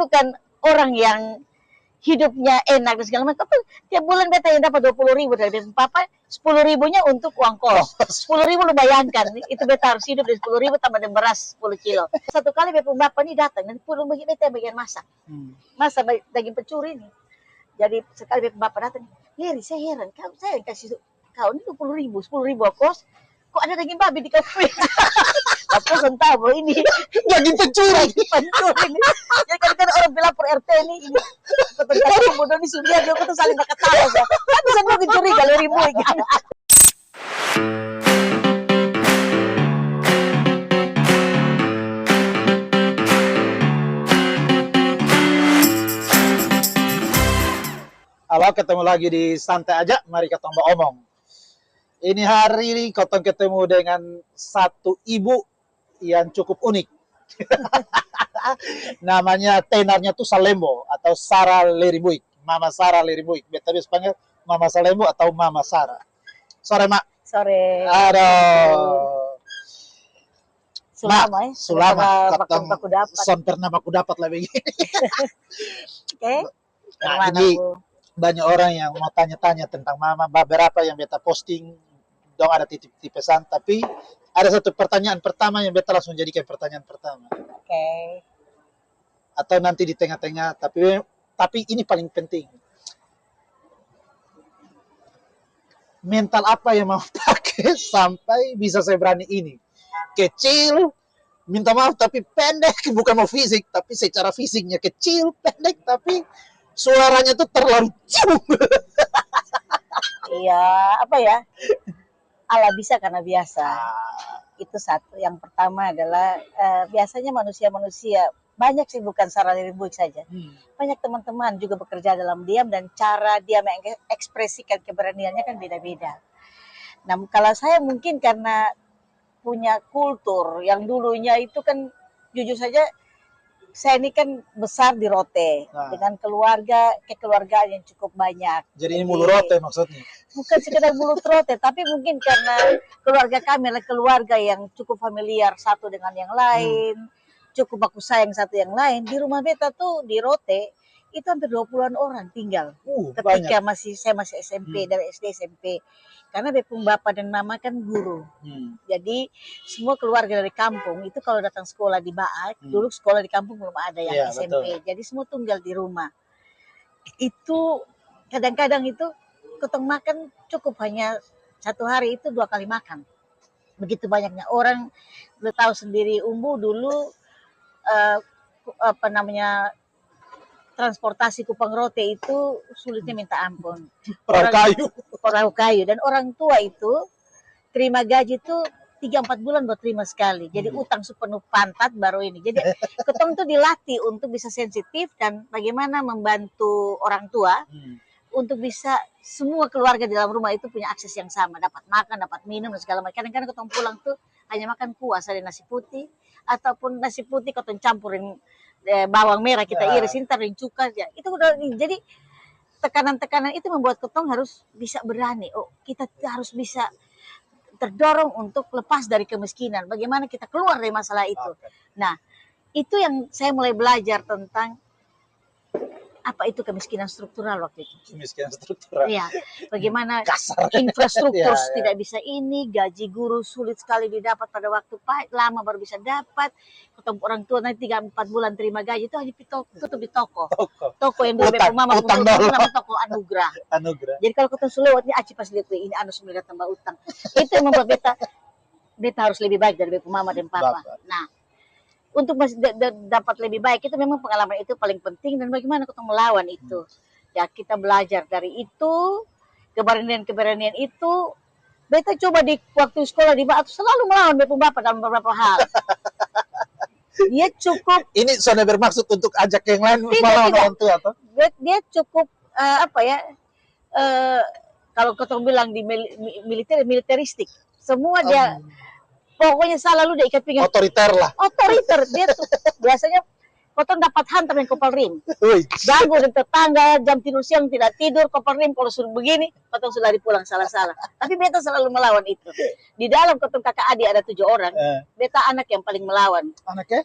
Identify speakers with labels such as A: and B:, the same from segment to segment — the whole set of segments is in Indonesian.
A: bukan orang yang hidupnya enak dan segala macam. Tiap bulan beta yang dapat 20.000 dari beta papa, 10.000-nya untuk uang kos. 10.000 lu bayangkan, itu beta harus hidup dari 10.000 tambah dengan beras 10 kilo. Satu kali beta bapak ini datang dan pulang bagi beta bagian masak. Masak daging pencuri ini. Jadi sekali beta bapak datang, Leri saya heran, saya kasih kau ini 10.000 kos, kok ada daging babi di kafe? Aku entah bahwa ini
B: Daging pencuri.
A: ini. Jadi kadang-kadang orang bilang per RT ini ketemu bodoh ini sudah dia tuh saling berkata ya. Kan bisa mau curi galeri boy kan.
B: Halo, ketemu lagi di Santai Aja, mari kita omong. Ini hari ini kita ketemu dengan satu ibu yang cukup unik. Namanya tenarnya tuh Salembo atau Sarah Leribuik, Mama Sarah Leribuik. Beta bisa panggil Mama Salembo atau Mama Sarah. Sore, Mak.
A: Sore.
B: Aduh.
A: Sulama
B: Sulama.
A: Baku dapat.
B: Son pernah baku dapat lah begini.
A: Oke.
B: Nah, ini banyak orang yang mau tanya-tanya tentang Mama. Beberapa yang beta posting, dong ada titip pesan. Tapi ada satu pertanyaan pertama yang beta langsung jadikan pertanyaan pertama.
A: Oke.
B: Atau nanti di tengah-tengah. Tapi ini paling penting. Mental apa yang mau pakai sampai bisa saya berani ini? Kecil, minta maaf tapi pendek, bukan mau fisik, tapi secara fisiknya kecil, pendek, tapi suaranya tuh terlalu cium.
A: Iya, apa ya? Ala bisa karena biasa. Itu satu. Yang pertama adalah biasanya manusia-manusia banyak sih, bukan Sarah Leribuik saja. Banyak teman-teman juga bekerja dalam diam dan cara dia mengekspresikan keberaniannya kan beda-beda. Nah, kalau saya mungkin karena punya kultur yang dulunya itu kan jujur saja saya ini kan besar di Rote dengan kekeluargaan yang cukup banyak.
B: Jadi ini mulu rote maksudnya?
A: Bukan sekedar mulut rote, tapi mungkin karena keluarga kami adalah keluarga yang cukup familiar satu dengan yang lain, cukup baku sayang satu yang lain. Di rumah beta tuh di Rote itu hampir 20-an orang tinggal. Ketika saya masih SMP, dari SD SMP. Karena bepung bapak dan mama kan guru. Jadi semua keluarga dari kampung itu kalau datang sekolah di Baak, dulu sekolah di kampung belum ada yang SMP. Betul. Jadi semua tinggal di rumah. Itu kadang-kadang itu ketemu makan cukup hanya satu hari itu 2 kali makan. Begitu banyaknya orang. Udah tahu sendiri Umbu dulu transportasi Kupang Rote itu sulitnya minta ampun. Perahu kayu. Dan orang tua itu terima gaji itu 3-4 bulan buat terima sekali. Jadi utang sepenuh pantat baru ini. Jadi ketong tuh dilatih untuk bisa sensitif dan bagaimana membantu orang tua untuk bisa semua keluarga di dalam rumah itu punya akses yang sama. Dapat makan, dapat minum dan segala macam. Kadang-kadang ketong pulang tuh hanya makan kuah ada nasi putih. Ataupun nasi putih ketong campurin bawang merah kita irisin, taruhin cuka ya. Itu udah jadi tekanan-tekanan itu membuat ketong harus bisa berani. Oh, kita harus bisa terdorong untuk lepas dari kemiskinan. Bagaimana kita keluar dari masalah itu. Nah, itu yang saya mulai belajar tentang apa itu kemiskinan struktural waktu itu.
B: Kemiskinan struktural.
A: Iya. Bagaimana infrastruktur tidak bisa ini, gaji guru sulit sekali didapat pada waktu lama baru bisa dapat. Ketemu orang tua nanti 3-4 bulan terima gaji itu hanya tutup di toko. Toko yang dulu bepung mama punya namanya toko Anugrah. Jadi kalau ketemu selewat ini aci pas lihat ini anu sudah tambah utang. Itu yang membuat beta harus lebih baik dari bepung mama dan papa. Nah, untuk dapat lebih baik itu memang pengalaman itu paling penting dan bagaimana kita melawan itu. Ya kita belajar dari itu, keberanian itu. Beta coba di waktu sekolah di Baat selalu melawan bepung bapak dalam beberapa hal. Dia cukup.
B: Ini sudah bermaksud untuk ajak yang lain melawan orang tua atau?
A: Dia cukup kalau kita bilang di militeristik, semua dia. Pokoknya selalu dia ikat pinggang.
B: Otoriter lah.
A: Otoriter. Dia tuh biasanya potong dapat hantar dengan kopel rim. Ganggu dengan tetangga, jam tidur siang tidak tidur, kopel rim kalau suruh begini, potong sudah dipulang salah-salah. Tapi beta selalu melawan itu. Di dalam ketemu kakak adik ada 7 orang, beta anak yang paling melawan.
B: Anaknya?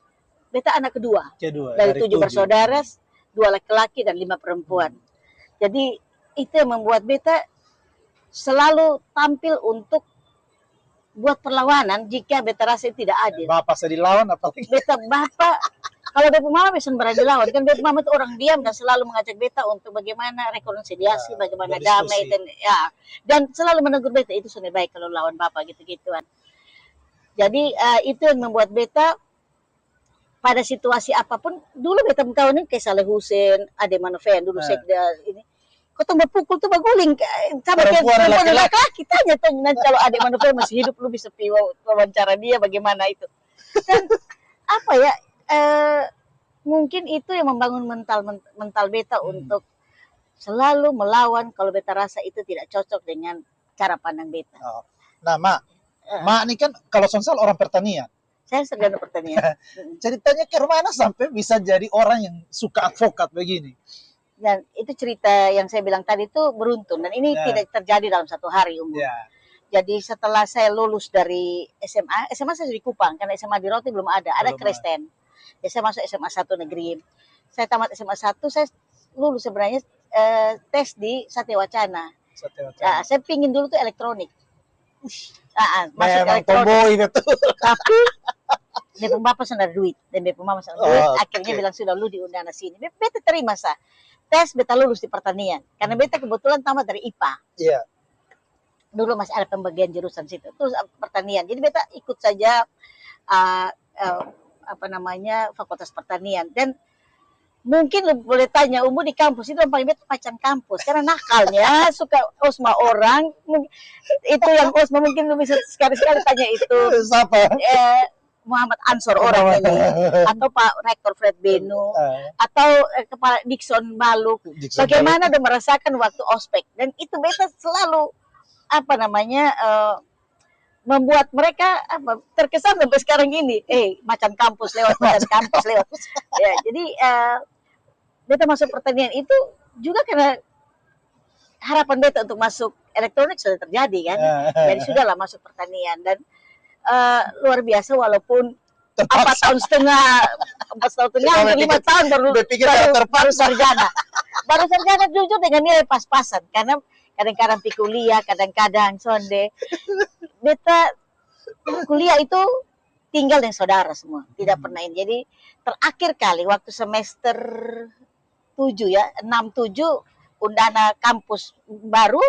A: beta anak kedua. Dari 7 bersaudara, 2 laki-laki dan 5 perempuan. Jadi itu yang membuat beta selalu tampil untuk buat perlawanan jika beta rasa tidak adil.
B: Bapak sedih lawan apalagi.
A: Beta bapak, kalau beta mama bisa berani lawan, kan beta mama itu orang diam dan selalu mengajak beta untuk bagaimana rekonsiliasi, bagaimana damai dan selalu menegur beta, itu sudah baik kalau lawan bapak gitu-gituan. Jadi itu yang membuat beta pada situasi apapun, dulu beta kawan ini kayak Saleh Hussein, Ade Manoven, dulu sekda ini. Kau tuh berpukul tuh berguling sama kayak perempuan laki-laki, tanya nanti kalau Ade Manoven masih hidup lu bisa wawancara dia bagaimana itu. Dan apa ya, mungkin itu yang membangun mental beta untuk selalu melawan kalau beta rasa itu tidak cocok dengan cara pandang beta.
B: Nah, Mak ini kan kalau Sonsal orang pertanian.
A: Saya sarjana pertanian.
B: Ceritanya ke mana sampai bisa jadi orang yang suka advokat begini?
A: Dan itu cerita yang saya bilang tadi itu beruntun, dan ini tidak terjadi dalam satu hari umum. Jadi setelah saya lulus dari SMA saya di Kupang, karena SMA di Roti belum ada Kristen. Ya, saya masuk SMA 1 negeri. Saya tamat SMA 1, saya lulus sebenarnya tes di Satya Wacana. Nah, saya pingin dulu tuh elektronik. Masuk elektronik. Tapi Bepung Bapak sudah duit, dan Bepung Mama sudah duit, akhirnya bilang sudah lu diundang ke sini. Beta terima sah. Tes beta lulus di pertanian, karena beta kebetulan tamat dari IPA.
B: Iya.
A: Dulu masih ada pembagian jurusan situ, terus pertanian. Jadi beta ikut saja Fakultas Pertanian. Dan mungkin lu boleh tanya, umur di kampus itu yang paling beta pacan kampus, karena nakalnya suka osma orang. Itu yang osma mungkin lu bisa sekali-sekali tanya itu.
B: Siapa?
A: Muhammad Ansor orang ini, atau Pak Rektor Fred Benu, atau Kepala Dixon Baluk. Bagaimana dia merasakan waktu ospek, dan itu beta selalu membuat mereka terkesan sampai sekarang ini, macan kampus lewat. Ya, jadi beta masuk pertanian itu juga karena harapan beta untuk masuk elektronik sudah terjadi kan. Jadi sudahlah masuk pertanian, dan luar biasa, walaupun 4 tahun setengah, hampir 5 tahun baru sarjana. Baru sarjana jujur dengan nilai pas-pasan, karena kadang-kadang pi kuliah, kadang-kadang sonde. Beta kuliah itu tinggal dengan saudara semua, tidak pernah ini. Jadi terakhir kali waktu semester 7 ya, 6-7 undana kampus baru.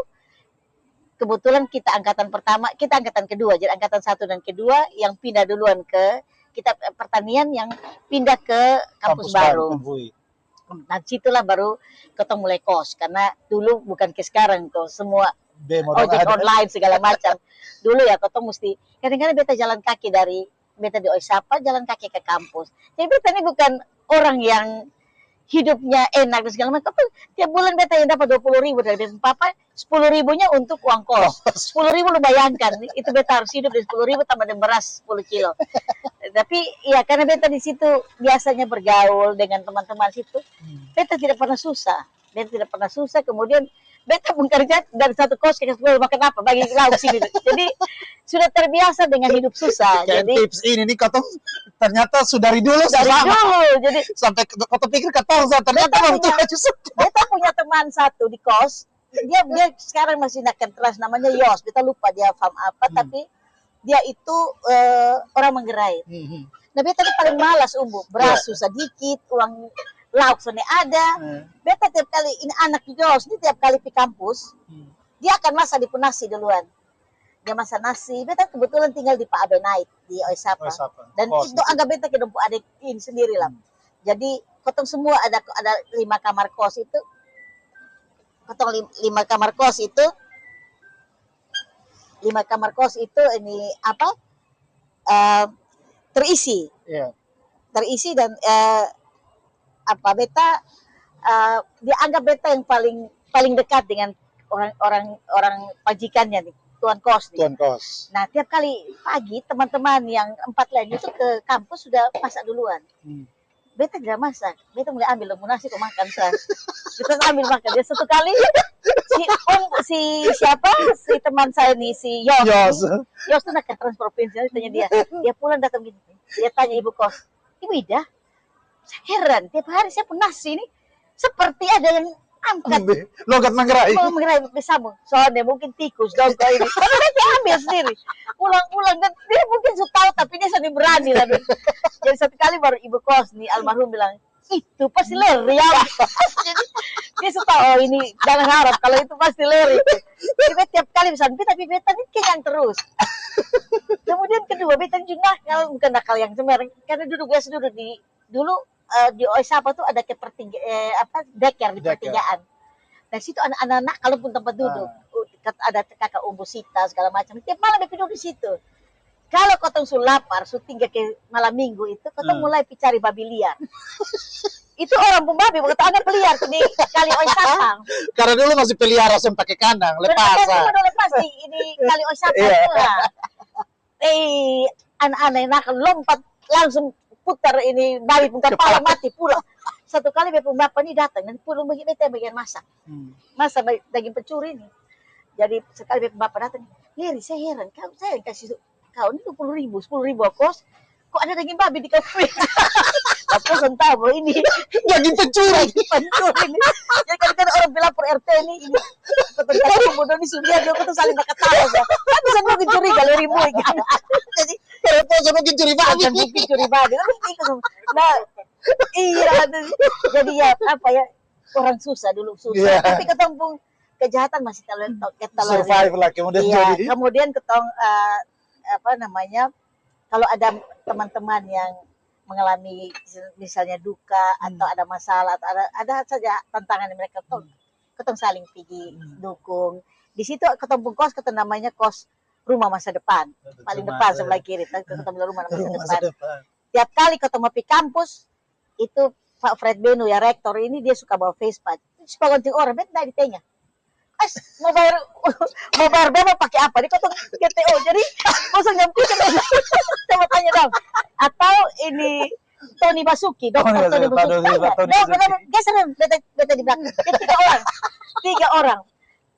A: Kebetulan kita angkatan pertama, kita angkatan kedua, jadi angkatan 1 dan kedua yang pindah duluan ke kita pertanian, yang pindah ke kampus baru. Nah, situlah baru kita mulai kos, karena dulu bukan ke sekarang kok semua ojek online segala macam. Dulu ya kita mesti kadang-kadang beta jalan kaki dari beta di Oisapa, jalan kaki ke kampus. Jadi beta ini bukan orang yang hidupnya enak dan segala macam. Tiap bulan beta yang dapat 20.000 dari beta papa, 10.000-nya untuk uang kos. 10.000 lu bayangkan, itu beta harus hidup dari 10.000 tambah dengan beras 10 kilo. Tapi ya karena beta di situ biasanya bergaul dengan teman-teman situ, beta tidak pernah susah. Kemudian beta pun kerja dari satu kos ke sekolah, makan apa bagi lauk sini. Jadi sudah terbiasa dengan hidup susah.
B: Jadi tips ini nih kau ternyata
A: dari dulu. Jadi
B: sampai kau pikir kata ternyata
A: beta punya teman satu di kos. Dia sekarang masih nakan keras, namanya Yos. Beta lupa dia farm apa, tapi dia itu orang Manggarai. Nah beta tuh paling malas beras susah dikit, uang lauk sana ada. Beta tiap kali ini anak Yos ini tiap kali di kampus, dia akan masak di nasi duluan. Dia masak nasi. Beta kebetulan tinggal di Pak Abe Night di Oisapa. Dan itu anggap beta ke dompu adik ini sendiri lah. Jadi kotong semua ada 5 kamar kos itu. Kotong 5 kamar kos itu. 5 kamar kos itu ini terisi. Terisi dan beta dianggap beta yang paling dekat dengan orang pajikannya nih, tuan kos nih. Nah tiap kali pagi teman-teman yang 4 lain itu ke kampus sudah masak duluan. Beta tidak masak, beta mulai ambil nasi kok makan sah. Kita ambil makan. Dia satu kali si teman saya nih, si Yos tuh nak ke trans provinsi, tanya dia pulang datang gini, dia tanya ibu kos, Ibu Ida, Saya heran, tiap hari saya pun nasi ini seperti ada yang angkat
B: Logat manggarai.
A: mau mengerai bersambung. Soalnya mungkin tikus dong kau ini. Karena dia ambil sendiri. Ulang-ulang dan dia mungkin sudah tahu tapi dia sudah berani lah. Jadi satu kali baru ibu kos nih almarhum bilang, itu pasti leri ya. Jadi dia suka oh ini jangan harap kalau itu pasti leri. Jadi beta tiap kali pesan tapi beta ini kenyang terus. Kemudian kedua beta juga nakal bukan nakal yang sebenarnya karena duduk biasa duduk di dulu di Oisapa tuh ada deker di
B: Deker.
A: pertigaan. Nah situ anak-anak kalaupun tempat duduk ada kakak umbu sita segala macam. Tiap malam dia duduk di situ. Kalau kotong su lapar, su tinggal ke malam minggu itu, kotong mulai cari babi liar. Itu orang pembabi, bukan anak liar di kali Oisapa.
B: Karena dulu masih pelihara sem pakai kandang, lepasan.
A: Lepas ini kali Oisapa itu lah. Anak-anak yang nakal lompat langsung putar ini babi pun kepala mati pulang. Satu kali bapak bapak ini datang dan pulang bagian masak. Masak daging pencuri ini. Jadi sekali bapak datang, Leri saya heran, saya kasih kau ini 20.000, 10.000 kos, kok ada daging babi di kafe? Bapak entah bahwa ini
B: Daging pencuri.
A: ini. Jadi kadang-kadang orang pelapor RT ini ketika bodoh ini sudah dia tuh saling ketawa ya. Kan bisa mungkin curiga Leri boy gitu. Jadi
B: Kalau mungkin curi babi.
A: bukan mungkin curi babi. Nah, iya, jadi ya apa ya orang susah dulu susah.
B: Yeah.
A: Tapi ketemu kejahatan masih terlalu
B: Survive lah kemudian
A: iya,
B: jadi.
A: kemudian ketong apa namanya kalau ada teman-teman yang mengalami misalnya duka atau ada masalah atau ada saja tantangan yang mereka ketong saling pergi dukung. Di situ ketemu kos ketemu namanya kos rumah masa depan paling depan sebelah kiri ketemu rumah masa depan. Tiap kali ketemu di kampus itu Pak Fred Benu ya rektor ini dia suka bawa Vespa suka gonting orang betul ditanya mau bayar bemo pakai apa? Dia kotong GTO. Jadi kosong nyampaikan coba tanya dong. Atau ini Tony Basuki, dokter Tony Basuki. Dong, geser beta di belakang. Tiga orang.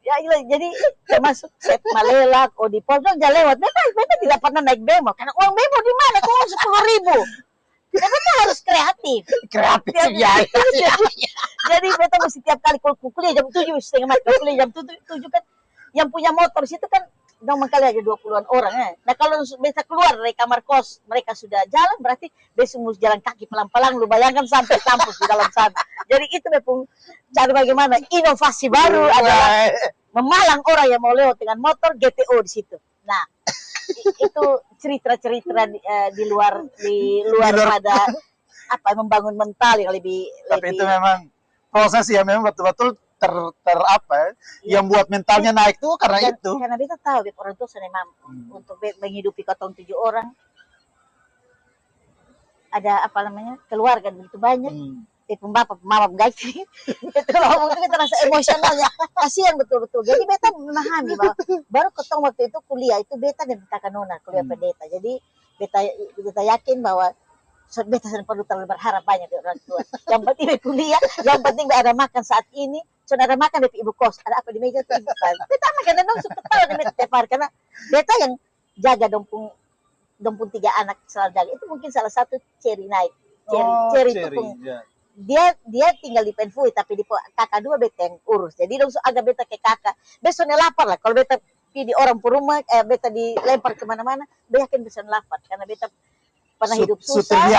A: Ya, jadi termasuk Seth Malelak, Odipol, dong jalan lewat. Beta tidak pernah naik bemo. Karena uang bemo di mana? Uang 10.000. Beta harus kreatif ya. Jadi beta mesti tiap kali kuliah jam 7:30 kuliah jam 7 kan yang punya motor situ kan dong kali aja 20-an orang ya. Nah kalau beta keluar dari kamar kos mereka sudah jalan berarti besok mesti jalan kaki pelan-pelan lu bayangkan sampai kampus di dalam sana. Jadi itu memang cara bagaimana inovasi baru adalah memalang orang yang mau lewat dengan motor GTO di situ. Nah itu cerita-cerita di luar pada apa membangun mental yang lebih
B: Tapi itu memang proses yang memang betul-betul apa yang buat mentalnya naik tuh karena itu.
A: Karena beta tahu orang tua sudah mampu untuk menghidupi kotong 7 orang. Ada apa namanya keluarga begitu banyak. Bapak mama gaji itu loh mungkin terasa emosionalnya kasihan betul-betul jadi beta memahami bahwa baru ketemu waktu itu kuliah itu beta dan kakak nona kuliah pendeta jadi beta yakin bahwa beta tidak perlu terlalu berharap banyak dari orang tua yang penting kuliah yang penting ada makan saat ini sudah ada makan dari ibu kos ada apa di meja itu beta makan dan dong suka tahu di meja tiap hari karena beta yang jaga dompung 3 anak selalu jaga itu mungkin salah satu ciri naik ciri itu pun dia tinggal di Penfui tapi di kakak 2 beta yang urus jadi dong agak beta ke kakak besoknya lapar lah kalau beta di orang per rumah beta dilempar kemana-mana beta yakin bisa lapar karena beta pernah hidup susah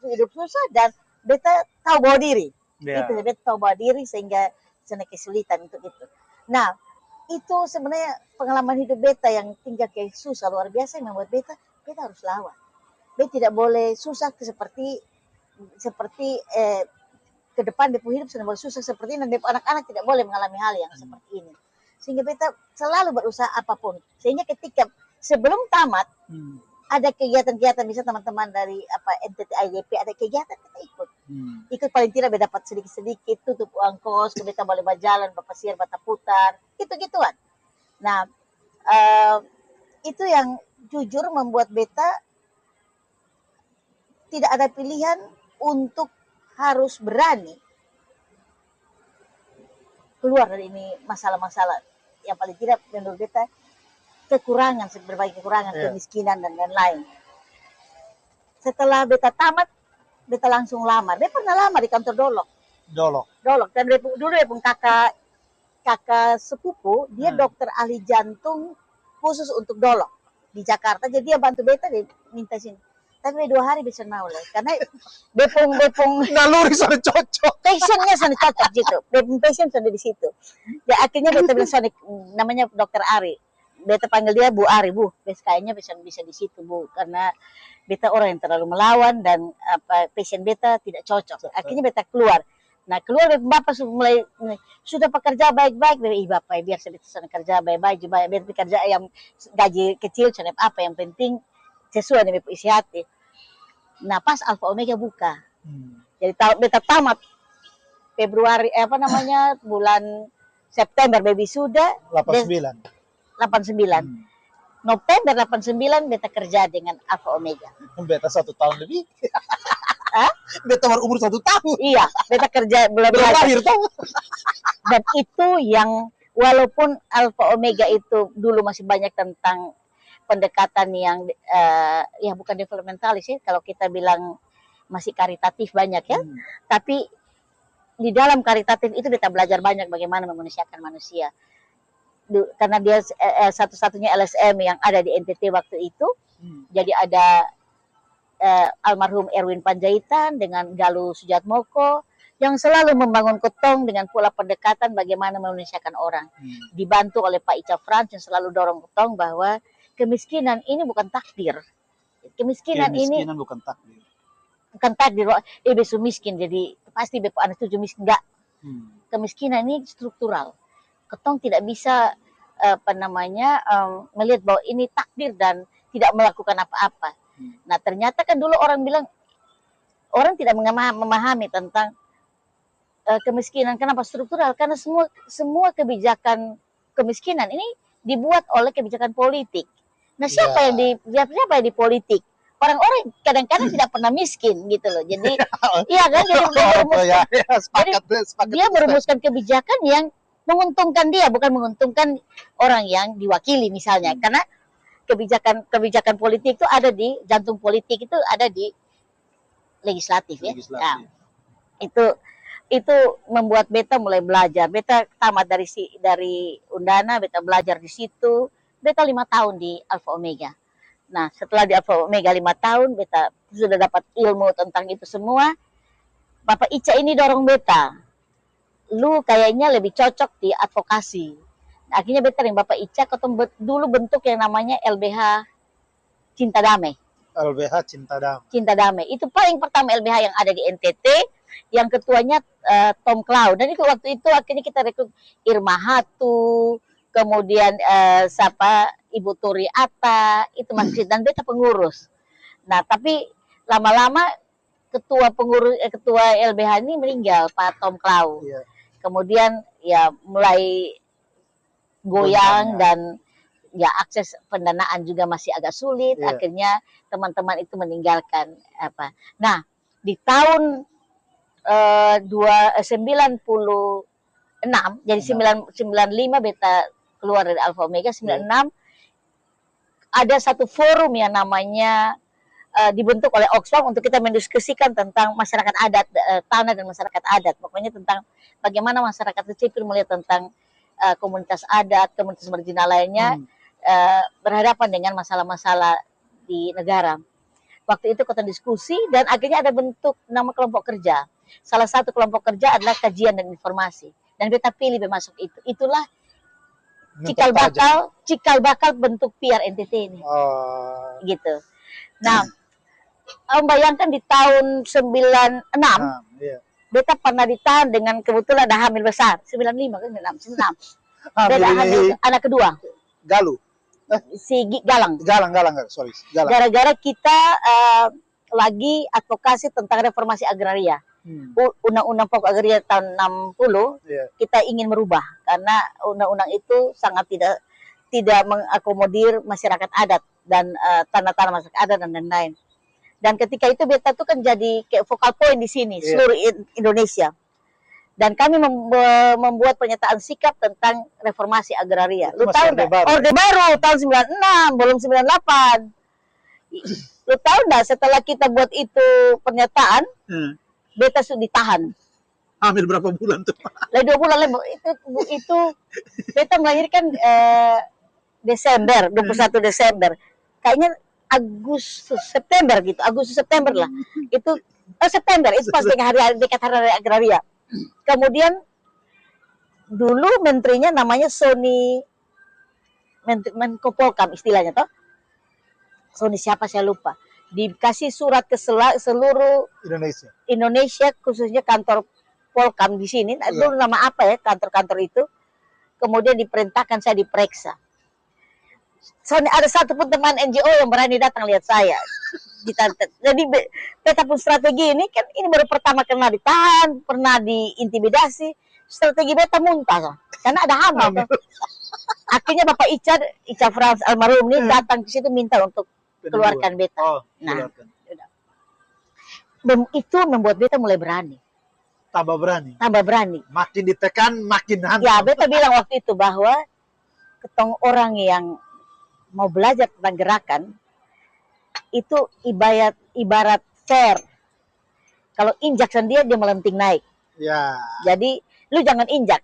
A: hidup susah dan beta tahu bawa diri itu beta tahu bawa diri sehingga sana kesulitan untuk itu nah itu sebenarnya pengalaman hidup beta yang tinggal ke susah luar biasa yang membuat beta harus lawan beta tidak boleh susah seperti ke depan dia hidup sudah boleh susah seperti ini dan anak-anak tidak boleh mengalami hal yang seperti ini sehingga beta selalu berusaha apapun sehingga ketika sebelum tamat ada kegiatan-kegiatan bisa teman-teman dari NTT IDP ada kegiatan kita ikut paling tidak beta dapat sedikit-sedikit tutup uang kos beta boleh berjalan berpasir bata putar gitu-gituan nah itu yang jujur membuat beta tidak ada pilihan untuk harus berani keluar dari ini masalah-masalah yang paling tidak menurut beta berbagai kekurangan kemiskinan dan lain-lain. Setelah beta tamat beta langsung lamar. Dia pernah lamar di kantor Dolok.
B: Dolok.
A: Dan dulu dia pun kakak sepupu, dia dokter ahli jantung khusus untuk Dolok di Jakarta. Jadi dia bantu beta, dia minta sini. Tapi 2 hari bisa mau lah, karena bepung
B: naluri sana cocok.
A: passionnya sana cocok gitu. Bepung passion sana di situ. Ya akhirnya beta bilang sana, namanya dokter Ari. Beta panggil dia Bu Ari, Bu. Kayaknya bisa di situ, Bu, karena beta orang yang terlalu melawan dan passion beta tidak cocok. Akhirnya beta keluar. Nah, keluar bapak sudah pekerja baik-baik. Bapak biar saya sana kerja baik-baik, biar kerja yang gaji kecil, apa yang penting sesuai dengan isi hati. Nah, pas Alfa Omega buka. Jadi beta tamat Februari bulan September baby sudah
B: 89.
A: November 89 beta kerja dengan Alfa Omega.
B: Beta 1 tahun lebih. Beta baru umur 1 tahun.
A: Iya, beta kerja
B: belum lahir tahu.
A: Dan itu yang walaupun Alfa Omega itu dulu masih banyak tentang pendekatan yang ya bukan developmentalis ya, kalau kita bilang masih karitatif banyak ya. Tapi di dalam karitatif itu kita belajar banyak bagaimana memanusiakan manusia. Karena dia satu-satunya LSM yang ada di NTT waktu itu. Jadi ada almarhum Erwin Panjaitan dengan Galuh Sujatmoko yang selalu membangun ketong dengan pola pendekatan bagaimana memanusiakan orang. Dibantu oleh Pak Ica Frans yang selalu dorong ketong bahwa kemiskinan ini bukan takdir. Kemiskinan ini
B: bukan takdir.
A: Bukan takdir. Besu miskin jadi pasti bepo anak tujuh miskin enggak. Kemiskinan ini struktural. Ketong tidak bisa melihat bahwa ini takdir dan tidak melakukan apa-apa. Nah, ternyata kan dulu orang bilang orang tidak memahami tentang kemiskinan. Kenapa struktural? Karena semua kebijakan kemiskinan ini dibuat oleh kebijakan politik. Nah, siapa yang di politik? Orang-orang kadang-kadang tidak pernah miskin gitu loh. Jadi iya kan, dia merumuskan kebijakan yang menguntungkan dia, bukan menguntungkan orang yang diwakili misalnya. Karena kebijakan politik itu ada di jantung politik, itu ada di legislatif ya. Nah, itu membuat beta mulai belajar. Beta tamat dari Undana, beta belajar di situ. Beta 5 tahun di Alfa Omega. Nah, setelah di Alfa Omega 5 tahun, beta sudah dapat ilmu tentang itu semua. Bapak Ica ini dorong beta. Lu kayaknya lebih cocok di advokasi. Akhirnya beta dengan Bapak Ica ketemu dulu bentuk yang namanya LBH Cinta Damai.
B: LBH Cinta
A: Damai. Itu paling pertama LBH yang ada di NTT, yang ketuanya Tom Cloud. Dan itu waktu itu akhirnya kita rekrut Irma Hatu, kemudian Ibu Turi Atta, itu masih dan beta pengurus. Nah, tapi lama-lama ketua LBH ini meninggal, Pak Tom Cloud. Kemudian ya mulai goyang dan ya akses pendanaan juga masih agak sulit. Akhirnya teman-teman itu meninggalkan apa. Nah, di tahun 96 jadi 95 beta keluar dari Alfa Omega. 96 ada satu forum yang namanya dibentuk oleh Oxfam untuk kita mendiskusikan tentang masyarakat adat, tanah dan masyarakat adat. Pokoknya tentang bagaimana masyarakat sipil melihat tentang komunitas adat, komunitas marginal lainnya berhadapan dengan masalah-masalah di negara. Waktu itu kita diskusi dan akhirnya ada bentuk nama kelompok kerja. Salah satu kelompok kerja adalah kajian dan informasi. Dan kita pilih masuk itu. Itulah cikal bakal bentuk PR NTT ini. Gitu. Nah, bayangkan di tahun 96 beta pernah ditahan dengan kebetulan ada hamil besar. 95 kan 96. Beta hamil anak kedua.
B: Galuh.
A: Si Galang.
B: Sorry.
A: Gara-gara kita lagi advokasi tentang reformasi agraria. Undang-undang Pokok Agraria tahun 60 kita ingin merubah karena undang-undang itu sangat tidak mengakomodir masyarakat adat dan tanah-tanah masyarakat adat dan lain-lain. Dan ketika itu beta tuh kan jadi kayak focal point di sini seluruh Indonesia. Dan kami membuat pernyataan sikap tentang reformasi agraria. Lu tahu enggak? Orde Baru tahun 96, belum 98. Lu tahu nggak setelah kita buat itu pernyataan, beta sudah ditahan.
B: Hamil berapa bulan tuh?
A: Lah 2 bulan lah itu beta melahirkan Desember, 21 Desember. Kayaknya Agustus September gitu, Agustus September lah. Itu September, itu pas dekat hari agraria. Kemudian dulu menterinya namanya Sony Menko Polkam istilahnya toh. Sony siapa saya lupa. Dikasih surat ke seluruh Indonesia khususnya kantor Polkam di sini. Dulu nama apa ya kantor-kantor itu. Kemudian diperintahkan saya diperiksa. Ada satu pun teman NGO yang berani datang lihat saya. Jadi beta pun strategi ini kan ini baru pertama kena ditahan, pernah diintimidasi. Strategi beta muntah karena ada hamil. Akhirnya Bapak Ica Frans almarhum ini datang ke situ minta untuk keluarkan beta. Nah, itu membuat beta mulai berani.
B: Tambah berani. Makin ditekan, makin hantam.
A: Ya, beta bilang waktu itu bahwa ketong orang yang mau belajar tentang gerakan itu ibarat fair. Kalau injak sendiri dia melenting naik.
B: Ya.
A: Jadi lu jangan injak.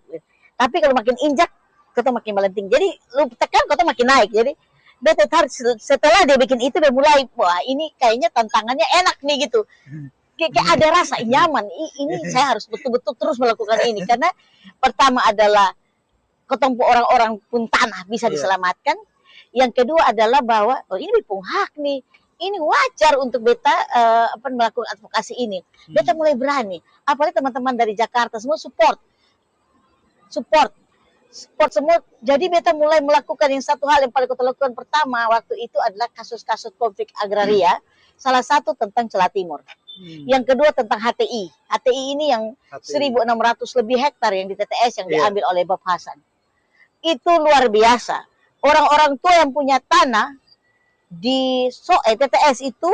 A: Tapi kalau makin injak, ketong makin melenting. Jadi lu tekan, ketong makin naik. Jadi beta setelah dia bikin itu dia mulai wah ini kayaknya tantangannya enak nih gitu. Kayak ada rasa nyaman. Ini saya harus betul-betul terus melakukan ini karena pertama adalah ketemu orang-orang pun tanah bisa diselamatkan. Yang kedua adalah bahwa ini bipung hak nih. Ini wajar untuk beta melakukan advokasi ini. Beta mulai berani. Apalagi teman-teman dari Jakarta semua support semua. Jadi beta mulai melakukan yang satu hal yang paling kita lakukan pertama waktu itu adalah kasus-kasus konflik agraria. Salah satu tentang Celah Timur. Yang kedua tentang HTI. HTI ini yang 1.600 lebih hektar yang di TTS yang diambil oleh Bob Hasan. Itu luar biasa. Orang-orang tua yang punya tanah di TTS itu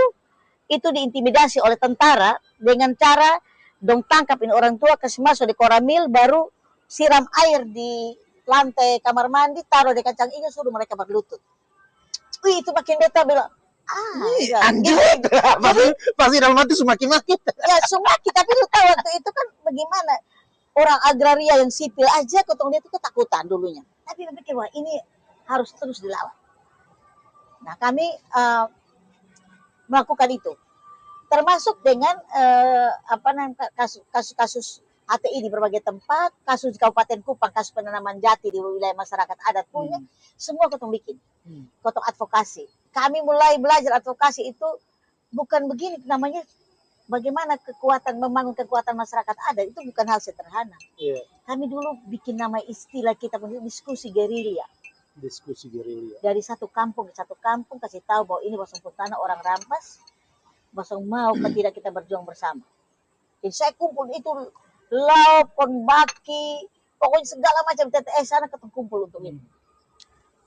A: diintimidasi oleh tentara dengan cara dong tangkap ini orang tua kasih masuk di koramil baru siram air di lantai kamar mandi taruh di kacang ijo suruh mereka berlutut. Itu makin beta bilang
B: anjir. Pasti dalam hati semakin makin.
A: Ya semakin tapi lu tahu waktu itu kan bagaimana orang agraria yang sipil aja ketong dia itu ketakutan dulunya. Tapi berpikir wah ini harus terus dilawan. Nah kami melakukan itu, termasuk dengan kasus-kasus HTI di berbagai tempat, kasus di Kabupaten Kupang, kasus penanaman jati di wilayah masyarakat adat punya, semua ketong bikin, ketong advokasi. Kami mulai belajar advokasi itu bukan begini namanya. Bagaimana membangun kekuatan masyarakat adat itu bukan hal sederhana. Kami dulu bikin nama istilah kita diskusi gerilya. Dari satu kampung ke satu kampung kasih tahu bahwa ini Bosong Puntana orang rampas, Bosong mau tidak kita berjuang bersama. Jadi saya kumpul itu Laupon, Baki, pokoknya segala macam TTS sana ketemu kumpul untuk ini.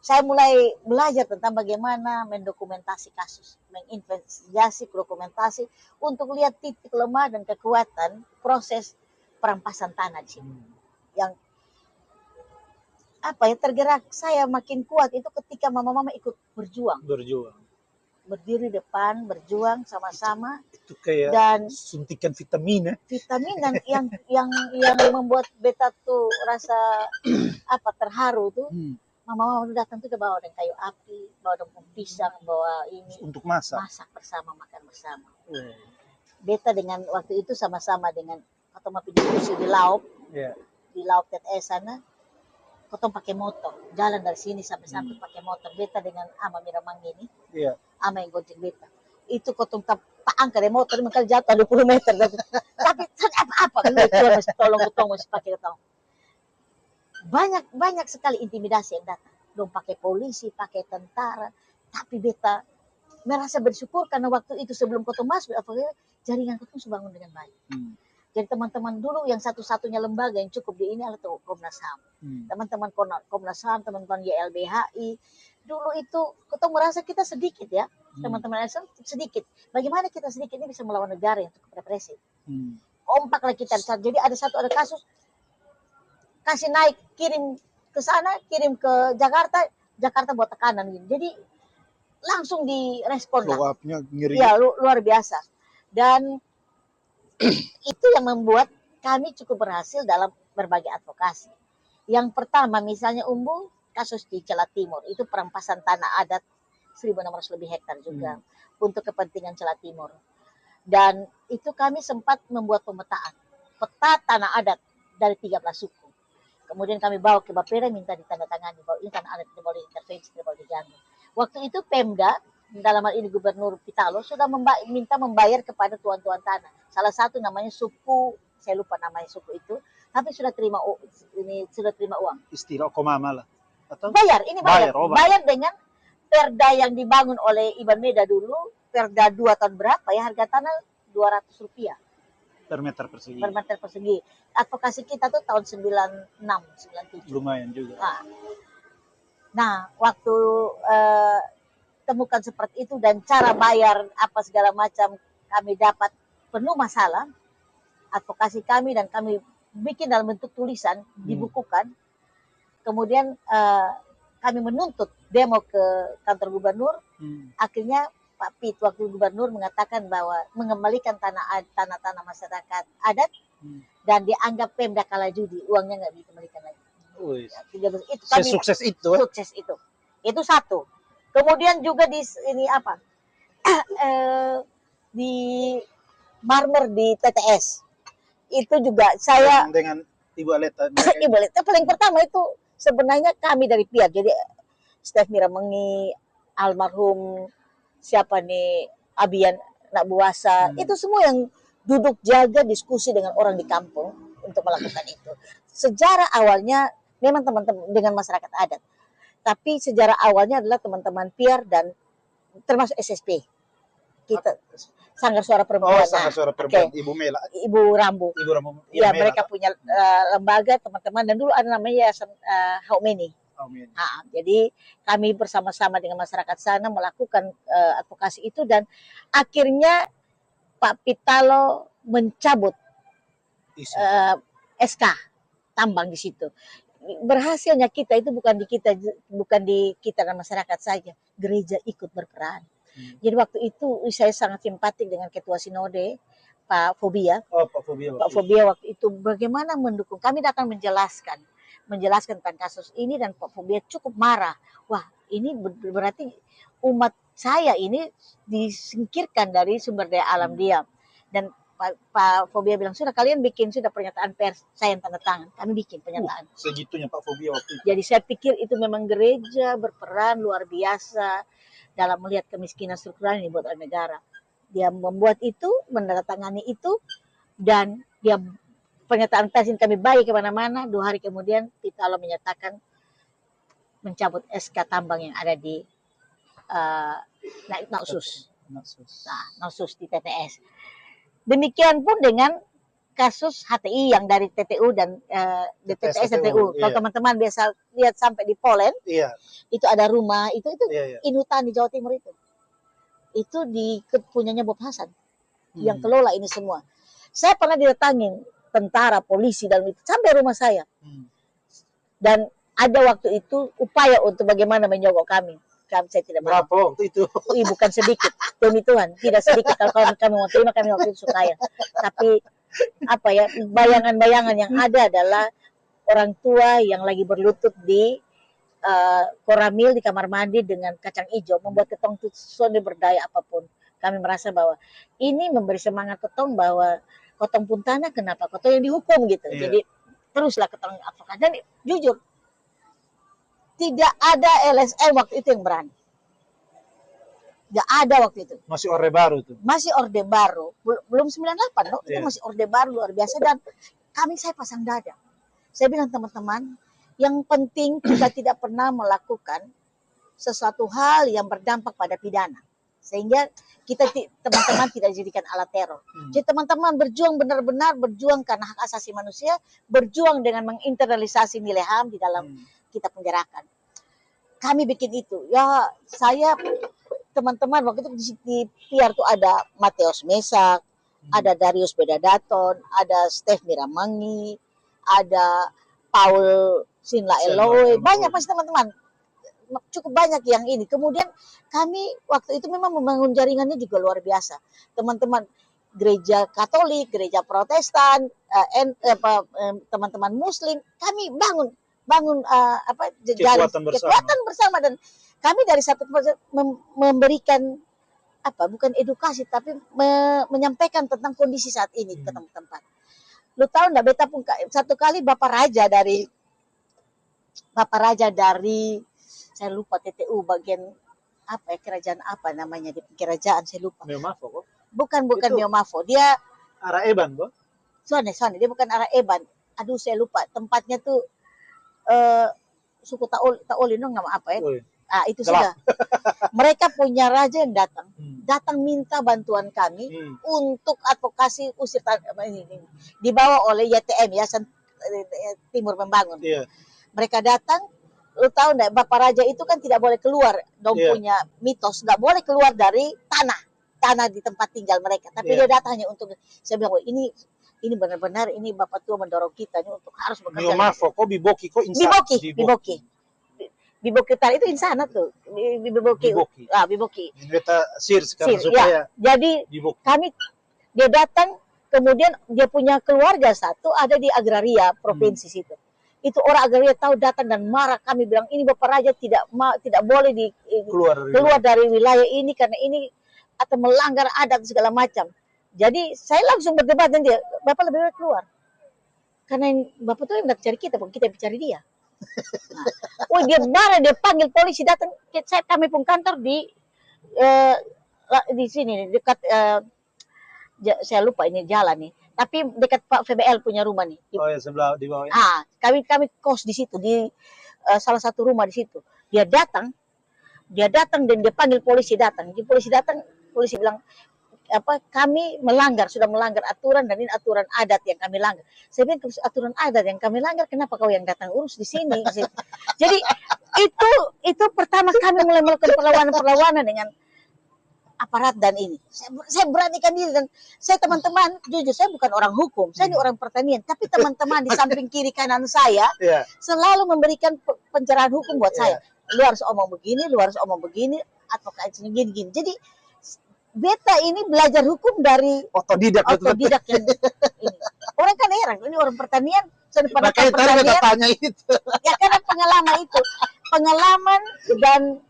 A: Saya mulai belajar tentang bagaimana mendokumentasi kasus, menginvestigasi, dokumentasi untuk lihat titik lemah dan kekuatan proses perampasan tanah di sini. Yang tergerak saya makin kuat itu ketika mama-mama ikut berjuang. Berdiri depan, berjuang sama-sama.
B: Itu kayak dan suntikan vitamin
A: dan yang membuat beta tuh rasa terharu tuh. Mama datang tuh bawa dengan kayu api, bawa dengan pisang, bawa ini
B: untuk masak
A: bersama, makan bersama. Beta dengan waktu itu sama-sama dengan ketemu diskusi di laut, di laut TTS sana. Ketemu pakai motor, jalan dari sini sampai pakai motor. Beta dengan ama Miramang ini, ama yang gojek beta. Itu ketemu tak angkat dari motor, makanya jatuh 20 meter. Tapi apa kan Tuhan masih tolong masih pakai ketong. Banyak sekali intimidasi yang datang. Dong pakai polisi, pakai tentara. Tapi beta merasa bersyukur karena waktu itu sebelum ketemu masuk, jaringan ketemu sudah bangun dengan baik. Jadi teman-teman dulu yang satu-satunya lembaga yang cukup di ini adalah Komnas HAM. Teman-teman Komnas HAM, teman-teman YLBHI. Dulu itu kita merasa kita sedikit ya. Teman-teman LSM sedikit. Bagaimana kita sedikit ini bisa melawan negara yang cukup represif. Kompaklah kita. Jadi ada kasus kasih naik, kirim ke sana, kirim ke Jakarta buat tekanan gitu. Jadi langsung direspon.
B: Blow up-nya ngeri.
A: Ya, luar biasa. Dan itu yang membuat kami cukup berhasil dalam berbagai advokasi. Yang pertama misalnya Umbu, kasus di Cela Timur, itu perampasan tanah adat 1.600 lebih hektar juga untuk kepentingan Cela Timur. Dan itu kami sempat membuat pemetaan, peta tanah adat dari 13 suku. Kemudian kami bawa ke Bapeda, minta ditandatangani bahwa ini tanah adat tidak boleh intervensi, tidak boleh diganggu. Waktu itu Pemda, dalam hal ini Gubernur Pitalo, sudah minta membayar kepada tuan-tuan tanah. Salah satu namanya suku, saya lupa namanya suku itu, tapi sudah terima uang.
B: Istilah komama lah. Atau?
A: Bayar, ini bayar.
B: Oh,
A: bayar dengan perda yang dibangun oleh Iban Meda dulu, perda 2 tahun berapa ya, harga tanah Rp200
B: per meter persegi.
A: Per meter persegi. Advokasi kita tuh tahun 96, 97.
B: Lumayan juga.
A: Nah waktu temukan seperti itu dan cara bayar apa segala macam kami dapat penuh masalah, advokasi kami dan kami bikin dalam bentuk tulisan, dibukukan. Kemudian kami menuntut demo ke kantor gubernur. Akhirnya Pak Pit waktu gubernur mengatakan bahwa mengembalikan tanah-tanah masyarakat adat dan dianggap Pemda kalah judi, uangnya nggak dikembalikan lagi. Itu kami
B: sukses itu.
A: Sukses itu. Itu satu. Kemudian juga di ini apa? Di Marmer di TTS. Itu juga saya
B: dengan Ibu Aleta.
A: Ibu Aleta paling pertama itu sebenarnya kami dari pihak. Jadi Steph Miramengi, almarhum siapa nih Abian Nak Buasa, itu semua yang duduk jaga diskusi dengan orang di kampung untuk melakukan itu. Sejarah awalnya memang teman-teman dengan masyarakat adat, tapi sejarah awalnya adalah teman-teman PIAR dan termasuk SSP kita, Sanggar Suara Perempuan.
B: Sanggar Suara Perempuan. Okay. Ibu Mela,
A: Ibu Rambu. Ya, mereka punya lembaga teman-teman dan dulu ada namanya Haumeni. Jadi kami bersama-sama dengan masyarakat sana melakukan advokasi itu dan akhirnya Pak Pitalo mencabut SK tambang di situ. Berhasilnya kita itu bukan di kita dan masyarakat saja, gereja ikut berperan. Jadi waktu itu saya sangat simpatik dengan Ketua Sinode Pak Fobia. Pak Fobia waktu itu bagaimana mendukung. Kami datang menjelaskan tentang kasus ini dan Pak Fobia cukup marah. Wah, ini berarti umat saya ini disingkirkan dari sumber daya alam dia. Dan Pak Fobia bilang, kalian bikin pernyataan pers, saya yang tanda tangan. Kami bikin pernyataan.
B: Segitunya Pak Fobia waktu itu.
A: Jadi saya pikir itu memang gereja berperan luar biasa dalam melihat kemiskinan struktural ini buat negara. Dia membuat itu, menandatangani itu, dan dia pernyataan pers kami bagi kemana-mana. 2 hari kemudian Pitalo menyatakan mencabut SK tambang yang ada di Nausus. Nausus di TTS. Demikian pun dengan kasus HTI yang dari TTU dan TTS TTU. Kalau teman-teman biasa lihat sampai di Polen, itu ada rumah, itu Inutan di Jawa Timur itu. Itu punyanya Bob Hasan yang kelola ini semua. Saya pernah didatangin tentara, polisi dan itu sampai rumah saya. Dan ada waktu itu upaya untuk bagaimana menyogok kami. Saya tidak mau.
B: Berapa waktu itu?
A: Bukan sedikit. Demi Tuhan, tidak sedikit. Kalau kami mau terima, kami waktu itu suka ya. Tapi bayangan-bayangan yang ada adalah orang tua yang lagi berlutut di koramil di kamar mandi dengan kacang hijau, membuat ketong itu sonde berdaya apapun. Kami merasa bahwa ini memberi semangat ketong bahwa kotong pun tanah, kenapa kotong yang dihukum gitu. Jadi teruslah ketong advokat. Dan jujur, tidak ada LSM waktu itu yang berani. Tidak ada waktu itu.
B: Masih Orde Baru tuh.
A: Masih Orde Baru. Belum 98 loh. Itu masih Orde Baru luar biasa. Dan saya pasang dada. Saya bilang teman-teman, yang penting kita tidak pernah melakukan sesuatu hal yang berdampak pada pidana. Sehingga kita teman-teman tidak dijadikan alat teror. Jadi teman-teman berjuang benar-benar berjuang karena hak asasi manusia, berjuang dengan menginternalisasi nilai HAM di dalam kita penjarakan. Kami bikin itu. Ya, saya teman-teman waktu itu di PIAR tuh ada Mateus Mesak, ada Darius Bedadaton, ada Steph Miramangi, ada Paul Sinla Eloy, banyak pasti teman-teman. cukup banyak yang ini. Kemudian kami waktu itu memang membangun jaringannya juga luar biasa. Teman-teman gereja Katolik, gereja Protestan, teman-teman Muslim, kami bangun kekuatan bersama dan kami dari satu tempat memberikan bukan edukasi tapi menyampaikan tentang kondisi saat ini ke tempat-tempat. Lu tahu enggak, beta pun satu kali Bapak Raja dari saya lupa TTU bagian kerajaan apa namanya di kerajaan saya lupa.
B: Meomafo kok?
A: Bukan
B: Itu
A: Meomafo. Dia
B: arah Eban kok?
A: Soane, dia bukan arah Eban. Aduh saya lupa. Tempatnya tuh suku Taoli nama apa ya? Itu sudah. Mereka punya raja yang datang minta bantuan kami untuk advokasi usir ini. Dibawa oleh YTM, Yayasan Timur Membangun.
B: Iya.
A: Mereka datang, lu tahu enggak, Bapak Raja itu kan tidak boleh keluar, punya mitos, enggak boleh keluar dari tanah di tempat tinggal mereka. Tapi dia datang hanya untuk, saya bilang, ini benar-benar ini Bapak tua mendorong kita ini untuk harus bekerja.
B: Meomafo kok Biboki kok insana.
A: Biboki tadi itu insana tuh. Biboki.
B: Ini beta sir sekarang supaya.
A: Jadi
B: Biboki.
A: dia datang, kemudian dia punya keluarga satu ada di agraria provinsi situ. Itu orang agraria tahu, datang dan marah. Kami bilang ini Bapak Raja tidak boleh keluar dari wilayah ini karena ini atau melanggar adat segala macam. Jadi saya langsung berdebat dengan dia, Bapak lebih baik keluar. Karena Bapak tuh yang cari kita, bukan kita yang cari dia. Dia marah, dia panggil polisi datang. Kami pun kantor di sini dekat saya lupa ini jalan nih. Tapi dekat Pak VBL punya rumah nih.
B: Sebelah di bawah.
A: Kami kos di situ di salah satu rumah di situ. Dia datang dan dia panggil polisi datang. Polisi bilang kami sudah melanggar aturan dan ini aturan adat yang kami langgar. Saya bilang aturan adat yang kami langgar, kenapa kau yang datang urus di sini? Jadi itu pertama kami mulai melakukan perlawanan dengan aparat dan ini. Saya beranikan diri dan saya teman-teman, jujur saya bukan orang hukum, saya ini orang pertanian, tapi teman-teman di samping kiri kanan saya selalu memberikan pencerahan hukum buat saya. Lu harus omong begini, advokat gini. Jadi beta ini belajar hukum dari otodidak yang ini. Orang kan heran, ini orang pertanian,
B: pertanian itu.
A: Ya karena pengalaman dan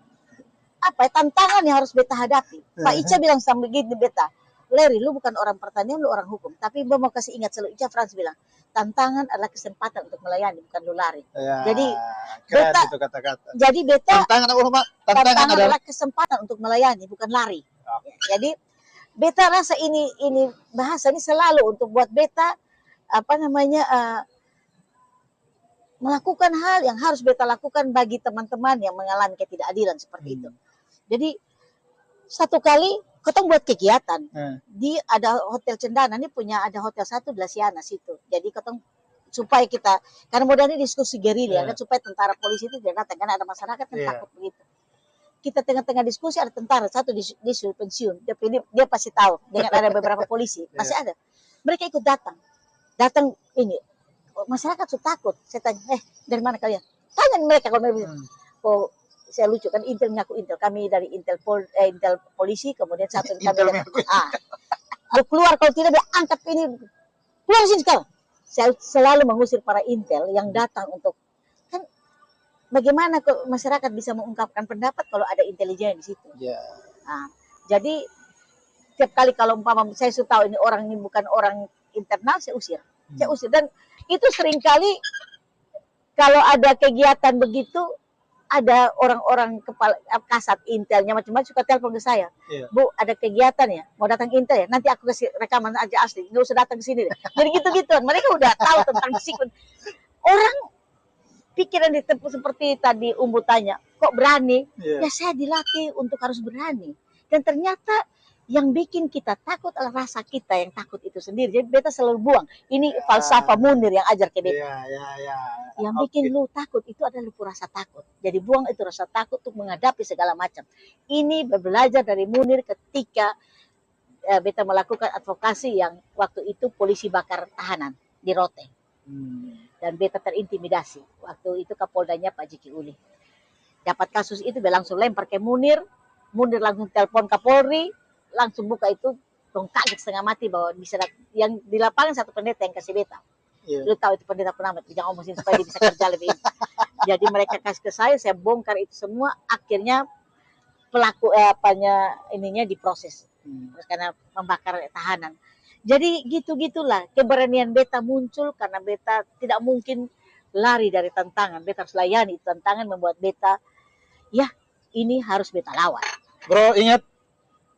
A: tantangan yang harus beta hadapi. Pak Ica bilang sama begini beta, Larry, lu bukan orang pertanian, lu orang hukum. Tapi mau kasih ingat selalu, Ica Frans bilang, tantangan adalah kesempatan untuk melayani, bukan lu lari. Jadi beta,
B: itu kata-kata.
A: Jadi beta
B: tantangan
A: adalah kesempatan untuk melayani, bukan lari. Jadi beta rasa ini bahasa ini selalu untuk buat beta melakukan hal yang harus beta lakukan bagi teman-teman yang mengalami ketidakadilan seperti itu. Jadi satu kali ketemu buat kegiatan di ada hotel Cendana, ini ada hotel satu di Lasiana situ. Jadi ketemu supaya kita, karena modalnya diskusi gerilya dan supaya tentara polisi itu tidak datang, karena ada masyarakat yang takut begitu. Kita tengah-tengah diskusi ada tentara satu di sudah pensiun, dia pasti tahu dengan ada beberapa polisi masih ada. Mereka ikut datang ini masyarakat sudah takut. Saya tanya, dari mana kalian? Tanya mereka kalau mereka saya lucu kan, Intel mengaku Intel, kami dari Intel polisi, kemudian satu kami mau keluar, kalau tidak dia angkat ini, keluar sini sekarang. Saya selalu mengusir para Intel yang datang untuk, kan bagaimana masyarakat bisa mengungkapkan pendapat kalau ada intelijen di situ. Jadi setiap kali kalau umpama saya sudah tahu ini orang ini bukan orang internal, saya usir. Dan itu seringkali kalau ada kegiatan begitu, ada orang-orang kepala kasat Intelnya macam-macam suka telepon ke saya. Bu, ada kegiatan ya, mau datang Intel ya, nanti aku kasih rekaman aja asli, nggak usah datang ke sini deh. Jadi gitu-gituan, mereka udah tahu tentang sikun. Orang pikiran ditempuh seperti tadi Umbu tanya, kok berani? Ya saya dilatih untuk harus berani. Dan ternyata yang bikin kita takut adalah rasa kita yang takut itu sendiri. Jadi beta selalu buang. Ini falsafah Munir yang ajar ke beta. Yang bikin lu takut itu adalah lu rasa takut. Jadi buang itu rasa takut untuk menghadapi segala macam. Ini belajar dari Munir ketika beta melakukan advokasi yang waktu itu polisi bakar tahanan di Rote. Dan beta terintimidasi. Waktu itu Kapoldanya Pak Jiki Uli. Dapat kasus itu dia langsung lempar ke Munir, Munir langsung telepon Kapolri, langsung buka itu, dong kaget setengah mati bahwa bisa yang di lapangan satu pendeta yang kasih beta.
B: Iya.
A: Lu tahu itu pendeta penamat, jangan ngomongin supaya dia bisa kerja lebih. Jadi mereka kasih ke saya bongkar itu semua, akhirnya pelaku apanya ininya diproses. Terus karena membakar tahanan. Jadi gitu-gitulah keberanian beta muncul karena beta tidak mungkin lari dari tantangan. Beta harus layani tantangan, membuat beta, ya ini harus beta lawan.
B: Bro, ingat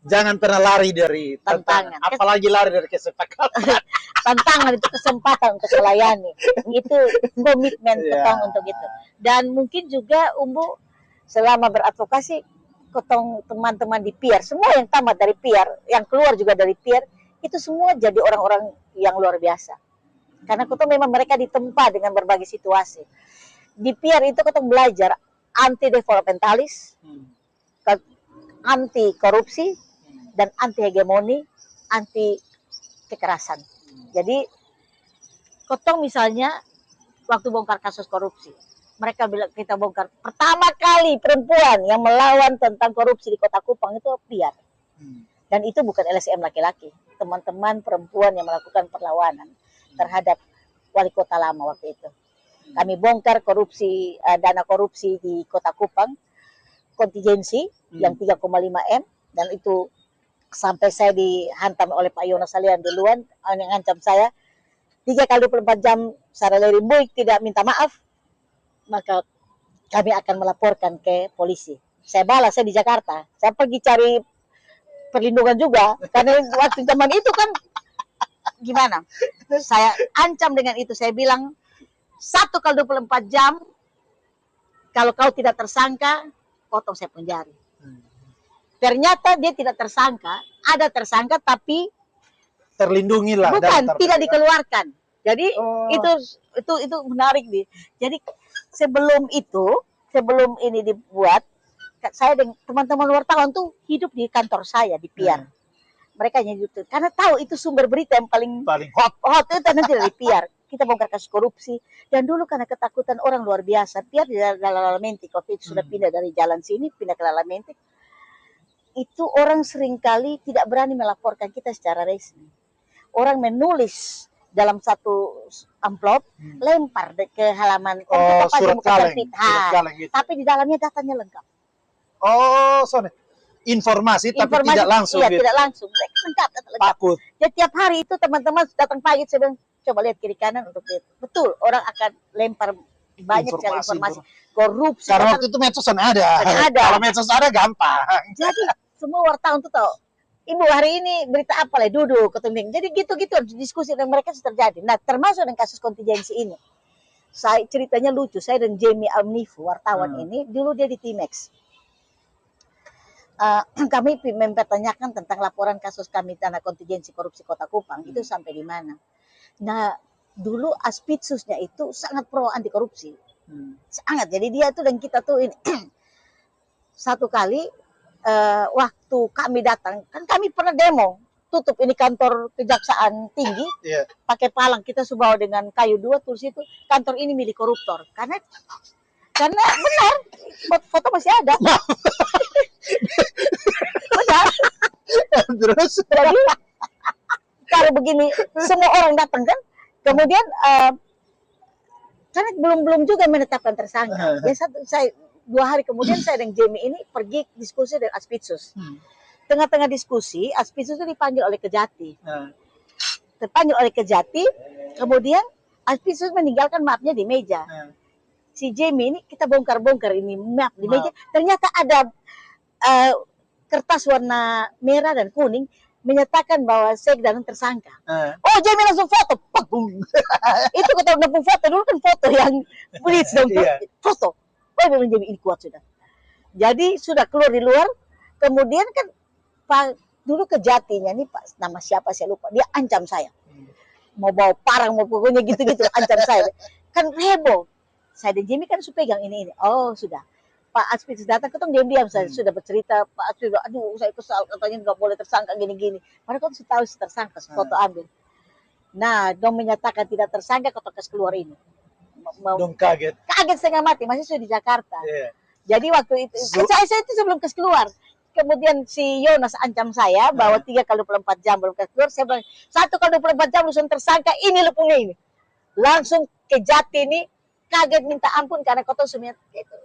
B: jangan pernah lari dari tantangan. Apalagi lari dari kesepakatan.
A: Tantangan itu kesempatan untuk melayani. Itu komitmen ketong untuk itu. Dan mungkin juga Umbu selama beradvokasi, ketong teman-teman di PIAR, semua yang tamat dari PIAR, yang keluar juga dari PIAR, itu semua jadi orang-orang yang luar biasa. Karena ketong memang mereka ditempa dengan berbagai situasi. Di PIAR itu ketong belajar anti-developmentalis, anti korupsi, dan anti hegemoni, anti kekerasan. Jadi ketong misalnya waktu bongkar kasus korupsi, mereka bilang kita bongkar pertama kali perempuan yang melawan tentang korupsi di Kota Kupang itu PIAR. Dan itu bukan LSM laki-laki, teman-teman perempuan yang melakukan perlawanan terhadap wali kota lama waktu itu. Kami bongkar korupsi, dana korupsi di Kota Kupang, kontingensi yang 3,5 M, dan itu sampai saya dihantam oleh Pak Yono Salian duluan, yang ngancam saya 3 kali 24 jam Sarah Rimbuik tidak minta maaf, maka kami akan melaporkan ke polisi. Saya balas, saya di Jakarta, saya pergi cari perlindungan juga, karena waktu zaman itu kan gimana, saya ancam dengan itu, saya bilang 1 kali 24 jam kalau kau tidak tersangka, potong saya penjara. Ternyata dia tidak tersangka, ada tersangka tapi
B: terlindungi lah.
A: Bukan, tidak dikeluarkan. Jadi itu menarik nih. Jadi sebelum ini dibuat, saya dengan teman-teman wartawan tuh hidup di kantor saya di PIAR. Mereka hidup karena tahu itu sumber berita yang paling hot itu nanti dari PIAR. Kita bongkar kasus korupsi, dan dulu karena ketakutan orang luar biasa, PIAR di Lalamantik waktu itu sudah pindah dari jalan sini pindah ke Lalamantik. Itu orang seringkali tidak berani melaporkan kita secara resmi. Orang menulis dalam satu amplop, lempar ke halaman
B: surat kaleng
A: gitu. Tapi di dalamnya datanya lengkap.
B: Informasi tapi tidak langsung.
A: Iya, tidak langsung. Lengkap.
B: Takut.
A: Jadi tiap hari itu teman-teman datang pagi, saya bilang, coba lihat kiri kanan untuk lihat. Betul, orang akan lempar banyak sekali informasi. Korupsi.
B: Karena waktu itu medsos ada. Kalau medsos ada gampang.
A: Jadi semua wartawan tuh tahu. Ibu hari ini berita apa lah, duduk ketemu. Jadi gitu-gitu diskusi dengan mereka terjadi. Nah, termasuk dengan kasus kontingensi ini. Saya ceritanya lucu. Saya dan Jamie Almnifu, wartawan ini, dulu dia di Timex. Kami mempertanyakan tentang laporan kasus kami dana kontingensi korupsi Kota Kupang itu sampai di mana. Nah, dulu Aspitsusnya itu sangat pro anti korupsi. Sangat. Jadi dia tuh dan kita tuh ini satu kali waktu kami datang, kan kami pernah demo, tutup ini kantor kejaksaan tinggi, pakai palang, kita subawa dengan kayu 2, tulis itu, kantor ini milik koruptor. Karena benar, foto masih ada. Benar.
B: Terus?
A: Jadi, kalau begini, semua orang datang kan, kemudian, karena belum juga menetapkan tersangka. Ya, 2 hari kemudian saya dan Jamie ini pergi diskusi dengan Aspitsus. Tengah-tengah diskusi, Aspitsus itu dipanggil oleh Kejati. Terpanggil oleh Kejati, kemudian Aspitsus meninggalkan mapnya di meja. Si Jamie ini kita bongkar-bongkar ini map di meja. Ternyata ada kertas warna merah dan kuning menyatakan bahwa Sekdan tersangka. Oh, Jamie langsung foto. Itu kita udah foto dulu kan, foto yang blitz dan foto. Oh, memang Jamie ini kuat sudah. Jadi sudah keluar di luar, kemudian kan Pak dulu Kejatinya nih Pak, nama siapa saya lupa, dia ancam saya. Mau bawa parang, mau pokoknya gitu-gitu, ancam saya. Kan heboh. Saya dan Jamie kan pegang ini. Oh, sudah. Pak Aspitsus datang, ketemu diam-diam saya sudah bercerita, Pak Aspitsus, aduh saya kesal, katanya nggak boleh tersangka gini-gini. Padahal kan tahu tersangka, foto ambil. Nah, dong menyatakan tidak tersangka, ketua keluar ini.
B: Dong kaget.
A: Kaget setengah mati, masih sudah di Jakarta. Jadi waktu itu, saya itu sebelum keluar. Kemudian si Yonas ancam saya bahwa 3 kali 24 jam belum keluar. Saya bilang, 1 kali 24 jam langsung tersangka, ini lepungnya ini. Langsung ke Jati ini, kaget minta ampun karena kota semuanya itu.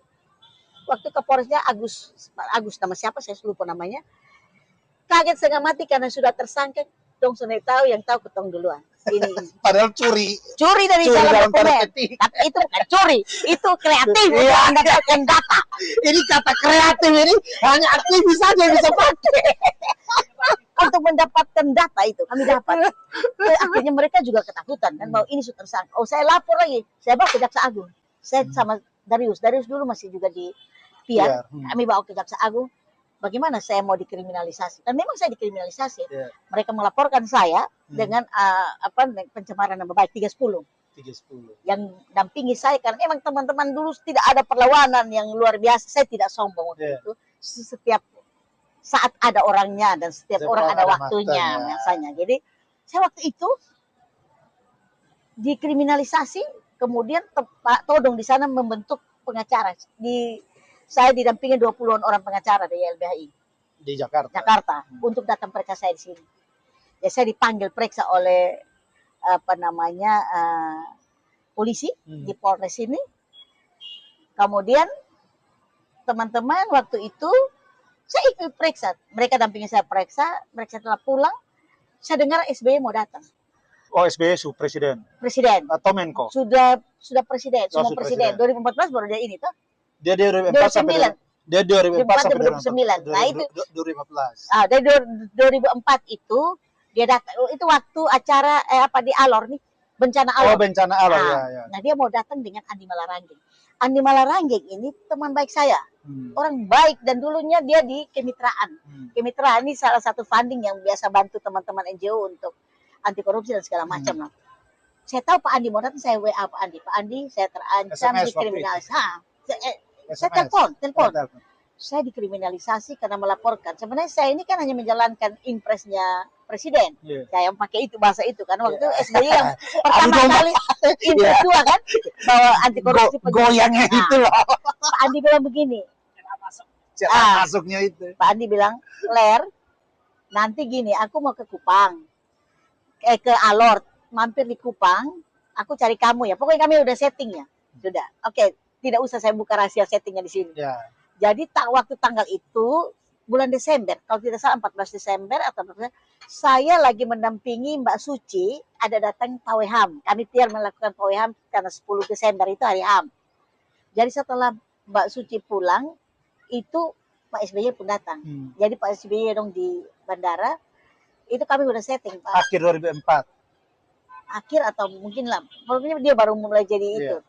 A: Waktu Kapolresnya Agus nama siapa, saya lupa namanya. Kaget setengah mati karena sudah tersangka. Dong sudah tahu, yang tahu ketong duluan. Ini.
B: Padahal curi
A: Dari
B: dalam
A: salah
B: tanda
A: dokumen.
B: petik.
A: Tapi itu bukan curi, itu kreatif untuk mendapatkan data.
B: Ini kata kreatif ini hanya aktivis saja yang bisa pakai.
A: Untuk mendapatkan data itu kami dapat. Akhirnya mereka juga ketakutan kan bahwa ini sudah tersangka. Oh, saya lapor lagi, saya bawa ke Jaksa Agung. Saya sama Darius dulu masih juga di Piar. Kami bawa ke Jaksa Agung. Bagaimana saya mau dikriminalisasi? Dan memang saya dikriminalisasi. Mereka melaporkan saya dengan pencemaran nama baik 310. Yang dampingi saya karena memang teman-teman dulu tidak ada perlawanan yang luar biasa. Saya tidak sombong waktu itu. Setiap saat ada orangnya dan setiap orang ada waktunya biasanya. Jadi saya waktu itu dikriminalisasi, kemudian Pak Todong di sana membentuk pengacara. Saya didampingi 20-an orang pengacara dari LBHI
B: di Jakarta.
A: Untuk datang periksa saya di sini. Ya, saya dipanggil periksa oleh polisi di Polres ini. Kemudian teman-teman waktu itu saya ikut periksa. Mereka dampingi saya periksa setelah pulang. Saya dengar SBY mau datang.
B: Oh, SBY presiden atau Menko?
A: Sudah presiden, semua presiden. 2014 baru dia ini toh.
B: Dia 2004 sampai
A: 2009. Nah itu
B: 2015.
A: Dari 2004 itu dia datang. Itu waktu acara di Alor nih, bencana Alor.
B: Oh, bencana Alor ya.
A: Nah dia mau datang dengan Andi Malaranggeng. Andi Malaranggeng ini teman baik saya. Orang baik dan dulunya dia di Kemitraan. Kemitraan ini salah satu funding yang biasa bantu teman-teman NGO untuk anti korupsi dan segala macam lah. Saya tahu Pak Andi mau datang, saya WA Pak Andi, saya terancam dikriminalisasi. Saya telepon. Saya dikriminalisasi karena melaporkan. Sebenarnya saya ini kan hanya menjalankan impresnya presiden. Saya yang pakai itu bahasa itu karena waktu itu SBY yang pertama kali impres dua kan bahwa anti korupsi
B: goyangnya itu loh.
A: Pak Andi bilang begini.
B: Masuknya itu.
A: Pak Andi bilang, "Ler, nanti gini, aku mau ke Kupang. Ke Alor, mampir di Kupang, aku cari kamu ya. Pokoknya kami udah setting ya. Sudah. Oke. Tidak usah saya buka rahasia settingnya di sini. Jadi waktu tanggal itu bulan Desember, kalau tidak salah 14 Desember atau saya lagi mendampingi Mbak Suci ada datang Paweham. Kami Piar melakukan Paweham karena 10 Desember itu hari HAM. Jadi setelah Mbak Suci pulang itu Pak SBY pun datang. Jadi Pak SBY dong di bandara itu kami udah setting Pak.
B: Akhir 2004.
A: Akhir atau mungkin lah. Pokoknya dia baru mulai jadi itu.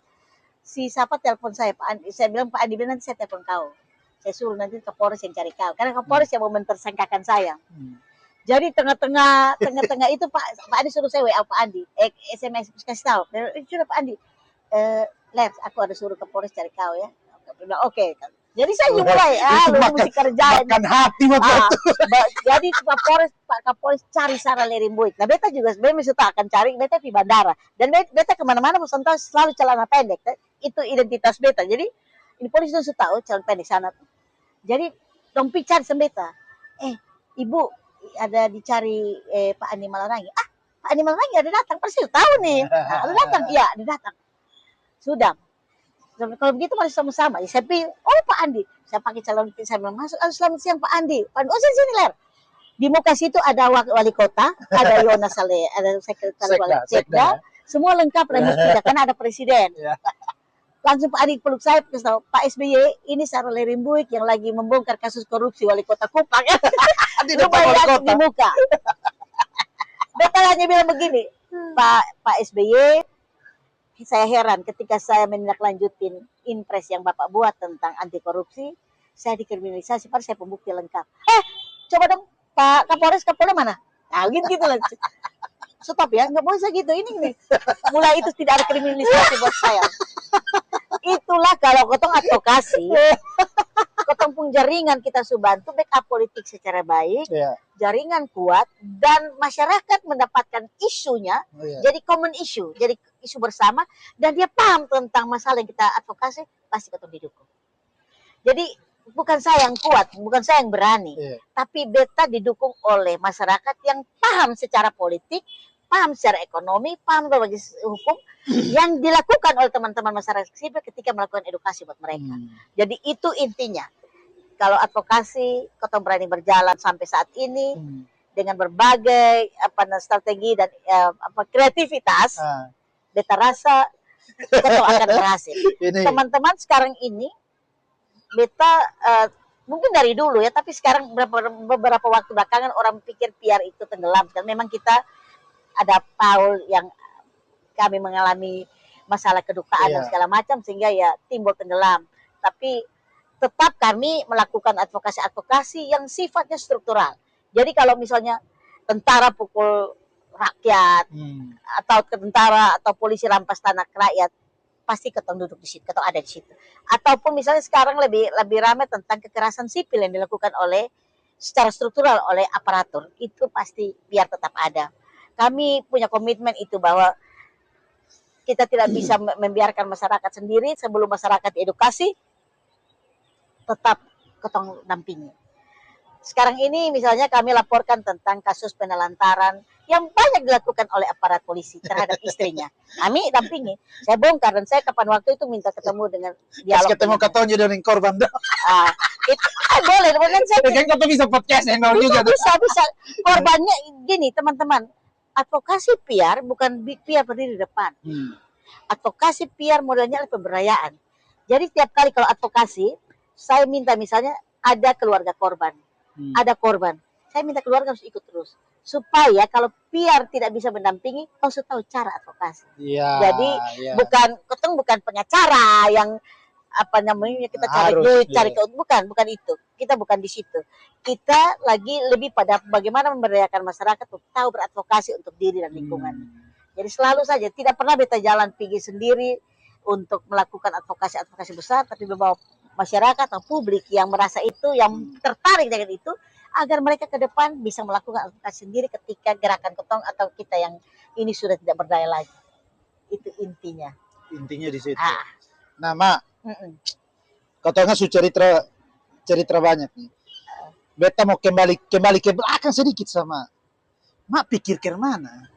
A: Si siapa telepon saya Pak Andi, saya bilang Pak Andi bilang nanti saya telepon kau, saya suruh nanti ke Polres yang cari kau karena ke Polres yang mau mentersangkakan saya. Jadi tengah-tengah itu Pak Andi suruh saya WA Pak Andi, SMS kasih tahu, sudah Pak Andi, Ler, aku ada suruh ke Polres cari kau ya. Oke. Jadi saya mulai, lu mesti kerja.
B: Makan hati waktu itu.
A: Jadi Pak Kapolres cari Sarah Lerimbuik. Nah, beta juga sebenarnya suka akan cari, beta di bandara. Dan beta kemana-mana Nusantara selalu celana pendek. Itu identitas beta. Jadi, ini polisi sudah tahu celana pendek sana. Jadi, dompi cari sama beta. Ibu, ada dicari Pak Andi Malarangi. Pak Andi Malarangi ada datang. Persis tahu nih. Ada datang. Iya, ada datang. Sudah. Kalau begitu masih sama-sama. Saya pilih, Pak Andi. Saya pakai calon saya masuk. Selamat siang Pak Andi. Sini Ler. Di muka situ ada wali kota, ada Yonas Saleh, ada sekretaris Sekda. Semua lengkap dan tidak karena ada presiden. Langsung Pak Andi peluk saya, Pak SBY, ini Sarah Lerimbuik yang lagi membongkar kasus korupsi wali kota Kupang. Lumayan di muka. Beta hanya bilang begini, Pak SBY, saya heran ketika saya menindaklanjutin impres yang Bapak buat tentang anti korupsi, saya dikriminalisasi, padahal saya pembukti lengkap. Coba dong Pak Kapolres mana? Nah, gitu lah. Stop ya, nggak boleh saya gitu. Ini mulai itu tidak ada kriminalisasi buat saya. Itulah kalau kotong advokasi, kotong pun jaringan kita bantu backup politik secara baik, jaringan kuat dan masyarakat mendapatkan isunya, jadi common issue, jadi isu bersama dan dia paham tentang masalah yang kita advokasi, pasti kotong didukung. Jadi bukan saya yang kuat, bukan saya yang berani, tapi beta didukung oleh masyarakat yang paham secara politik, paham secara ekonomi, paham berbagai hukum yang dilakukan oleh teman-teman masyarakat sipil ketika melakukan edukasi buat mereka. Jadi itu intinya. Kalau advokasi, kita berani berjalan sampai saat ini dengan berbagai strategi dan kreativitas, beta rasa kita akan berhasil. Teman-teman sekarang ini, beta mungkin dari dulu ya, tapi sekarang beberapa waktu belakangan orang pikir PR itu tenggelam. Dan memang kita ada Paul yang kami mengalami masalah kedukaan dan segala macam sehingga ya timbul tenggelam. Tapi tetap kami melakukan advokasi-advokasi yang sifatnya struktural. Jadi kalau misalnya tentara pukul rakyat atau tentara atau polisi rampas tanah rakyat, pasti ketong duduk di situ, ketong ada di situ. Ataupun misalnya sekarang lebih ramai tentang kekerasan sipil yang dilakukan oleh secara struktural oleh aparatur, itu pasti biar tetap ada. Kami punya komitmen itu bahwa kita tidak bisa membiarkan masyarakat sendiri. Sebelum masyarakat edukasi, tetap ketong dampingi. Sekarang ini misalnya kami laporkan tentang kasus penelantaran yang banyak dilakukan oleh aparat polisi terhadap istrinya. Kami dampingi. Saya bongkar dan saya kapan waktu itu minta ketemu dengan dialog.
B: Ketemu katanya dengan korban dah.
A: Itu boleh. Dan saya
B: kan kata bisa podcast juga.
A: Bisa. Korbannya gini teman-teman. Advokasi PR bukan PR berdiri di depan. Advokasi PR modelnya adalah pemberdayaan. Jadi setiap kali kalau advokasi, saya minta misalnya ada keluarga korban, ada korban. Saya minta keluarga harus ikut terus. Supaya kalau PR tidak bisa mendampingi, harus tahu cara advokasi. Jadi bukan pengacara yang kita cari duit, cari bukan itu. Kita bukan di situ. Kita lagi lebih pada bagaimana memberdayakan masyarakat untuk tahu beradvokasi untuk diri dan lingkungan. Jadi selalu saja tidak pernah beta jalan pergi sendiri untuk melakukan advokasi besar, tapi membawa masyarakat atau publik yang merasa itu, yang tertarik dengan itu, agar mereka ke depan bisa melakukan advokasi sendiri ketika gerakan ketong atau kita yang ini sudah tidak berdaya lagi. Itu intinya.
B: Intinya di situ. Nah, Mak, katanya cerita banyak nih. Beta mau kembali ke belakang sedikit sama Mak, pikir ke mana?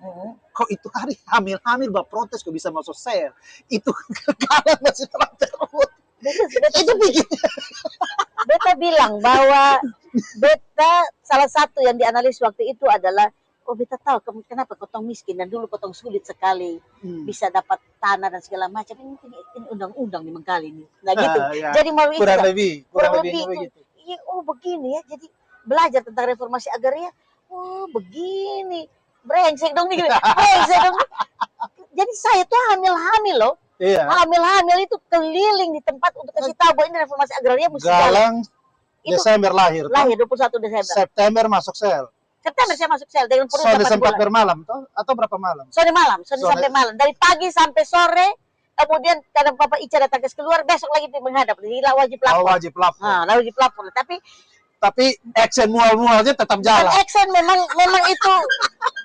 B: Kok itu hari hamil protes kok bisa masuk sel? Itu kalian masih terus. Itu pikir.
A: Beta bilang bahwa beta salah satu yang dianalisis waktu itu adalah beta tahu kenapa kotong miskin dan dulu kotong sulit sekali bisa dapat tanah dan segala macam. Ini undang-undang nih mengkali ini. Nah gitu. Jadi mau
B: kurang lebih
A: gitu. Iya, begini ya. Jadi belajar tentang reformasi agraria. Begini. Brengsek dong nih. Jadi saya tuh hamil-hamil loh. Hamil-hamil itu keliling di tempat untuk kasih tahu bahwa ini reformasi agraria mesti
B: Galang Desember lahir
A: 21 Desember.
B: September masuk sel.
A: September saya masuk sel dengan perut 8
B: sempat
A: bulan.
B: bermalam toh? Atau berapa malam?
A: Sore sampai malam. Dari pagi sampai sore. Kemudian kadang Papa Ica datang keluar, besok lagi menghadap. Jadi wajib lapor.
B: Wajib lapor.
A: Wajib lapor.
B: Tapi action mual-mualnya tetap jalan.
A: Action memang itu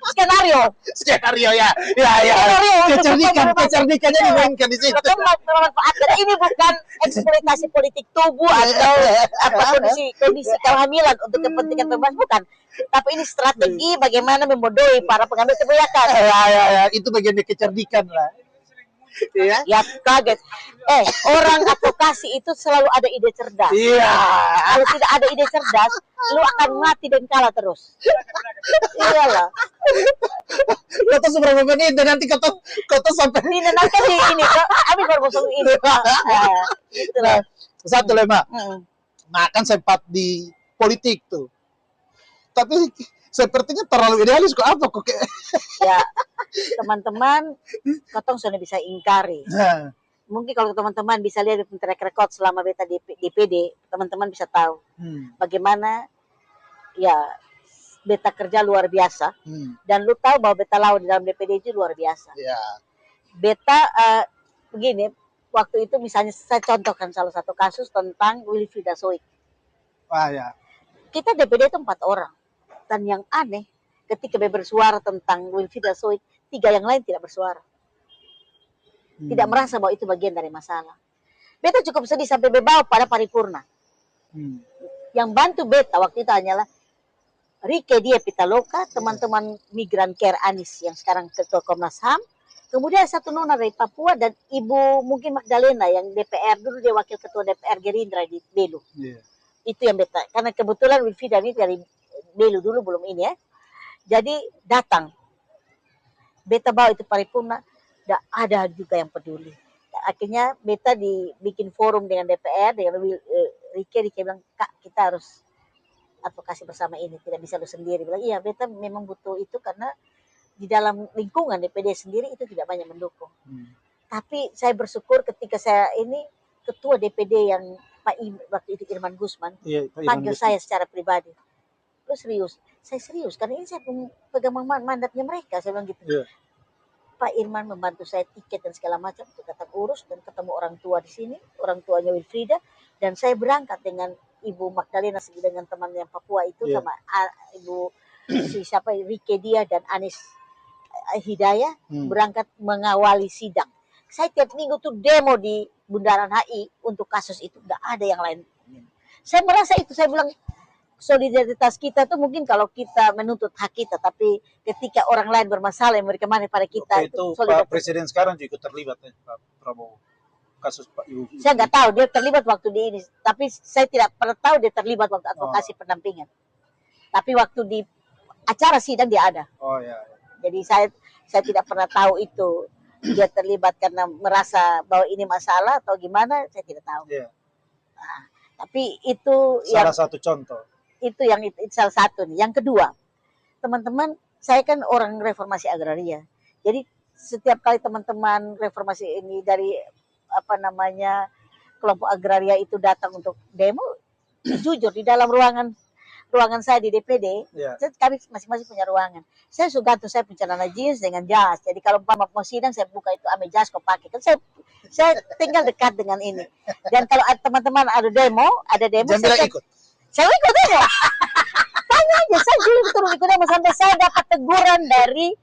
A: skenario ya. Kecerdikannya dimainkan di situ. Bermanfaat. Ini bukan eksploitasi politik tubuh atau kondisi kehamilan untuk kepentingan pembahas, bukan. Tapi ini strategi bagaimana membodohi para pengambil kebijakan.
B: Itu bagian dari kecerdikan lah.
A: Ya kaget. Orang advokasi itu selalu ada ide cerdas. Kalau tidak ada ide cerdas, lu akan mati dan kalah terus. Iyalah.
B: Kata seberapa menit dan nanti kata sampai
A: ini nanti ini kami baru masuk ini.
B: Nah, satu lema. Makan sempat di politik tuh. Tapi sepertinya terlalu idealis kok apa kok kayak
A: ya teman-teman kotong sudah bisa ingkari. Mungkin kalau teman-teman bisa lihat di track record selama beta di DPD, teman-teman bisa tahu bagaimana ya beta kerja luar biasa. Dan lu tahu bahwa beta lawan di dalam DPD itu luar biasa. Beta begini, waktu itu misalnya saya contohkan salah satu kasus tentang Wilfrieda Soik. Kita DPD itu 4 orang. Dan yang aneh, ketika bersuara tentang Wilfrieda Soik, 3 yang lain tidak bersuara. Tidak merasa bahwa itu bagian dari masalah. Beta cukup sedih sampai bebawa pada paripurna.
B: Hmm.
A: Yang bantu beta waktu itu hanyalah Rike dia Pitaloka, teman-teman migran care Anis yang sekarang ketua Komnas HAM. Kemudian satu nona dari Papua dan Ibu mungkin Magdalena yang DPR dulu, dia wakil ketua DPR Gerindra di Belu.
B: Yeah.
A: Itu yang beta, karena kebetulan Wilfrieda ini dari Belu dulu, belum ini ya. Jadi datang, beta bawa itu paripurna, ada juga yang peduli. Akhirnya beta dibikin forum dengan DPR, dengan Rike bilang, Kak kita harus advokasi bersama ini, tidak bisa lu sendiri. Bilang, iya beta memang butuh itu karena di dalam lingkungan DPD sendiri itu tidak banyak mendukung. Tapi saya bersyukur ketika saya ini ketua DPD yang waktu itu Irman Gusman, panggil saya secara pribadi. Lu serius? Saya serius, karena ini saya pegang mandatnya mereka, saya bilang gitu.
B: Yeah.
A: Pak Irman membantu saya tiket dan segala macam untuk datang urus dan ketemu orang tua di sini, orang tuanya Wilfrieda, dan saya berangkat dengan Ibu Magdalena dengan teman yang Papua itu, sama Ibu siapa Rike dia dan Anis Hidayah berangkat mengawali sidang. Saya tiap minggu tuh demo di Bundaran HI untuk kasus itu, nggak ada yang lain. Saya merasa itu, saya bilang solidaritas kita tuh mungkin kalau kita menuntut hak kita, tapi ketika orang lain bermasalah yang memberikan manfaat pada kita,
B: itu Pak Presiden sekarang juga terlibat Pak Prabowo kasus Pak Ibu.
A: Saya nggak tahu dia terlibat waktu di ini, tapi saya tidak pernah tahu dia terlibat waktu advokasi pendampingan. Tapi waktu di acara sidang dia ada.
B: Oh ya.
A: Jadi saya tidak pernah tahu itu dia terlibat karena merasa bahwa ini masalah atau gimana, saya tidak tahu.
B: Yeah.
A: Nah, tapi itu
B: salah satu contoh.
A: Itu salah satu nih. Yang kedua, teman-teman, saya kan orang reformasi agraria. Jadi setiap kali teman-teman reformasi ini dari kelompok agraria itu datang untuk demo, jujur di dalam ruangan saya di DPD, kami masing-masing punya ruangan. Saya suka tuh, saya punya celana jeans dengan jas. Jadi kalau mau sidang saya buka itu ame jas kau pakai. Kan saya tinggal dekat dengan ini. Dan kalau teman-teman ada demo, saya ikut. Saya ikut demo. Tanya aja, saya dulu turun ikut demo sampai saya dapat teguran dari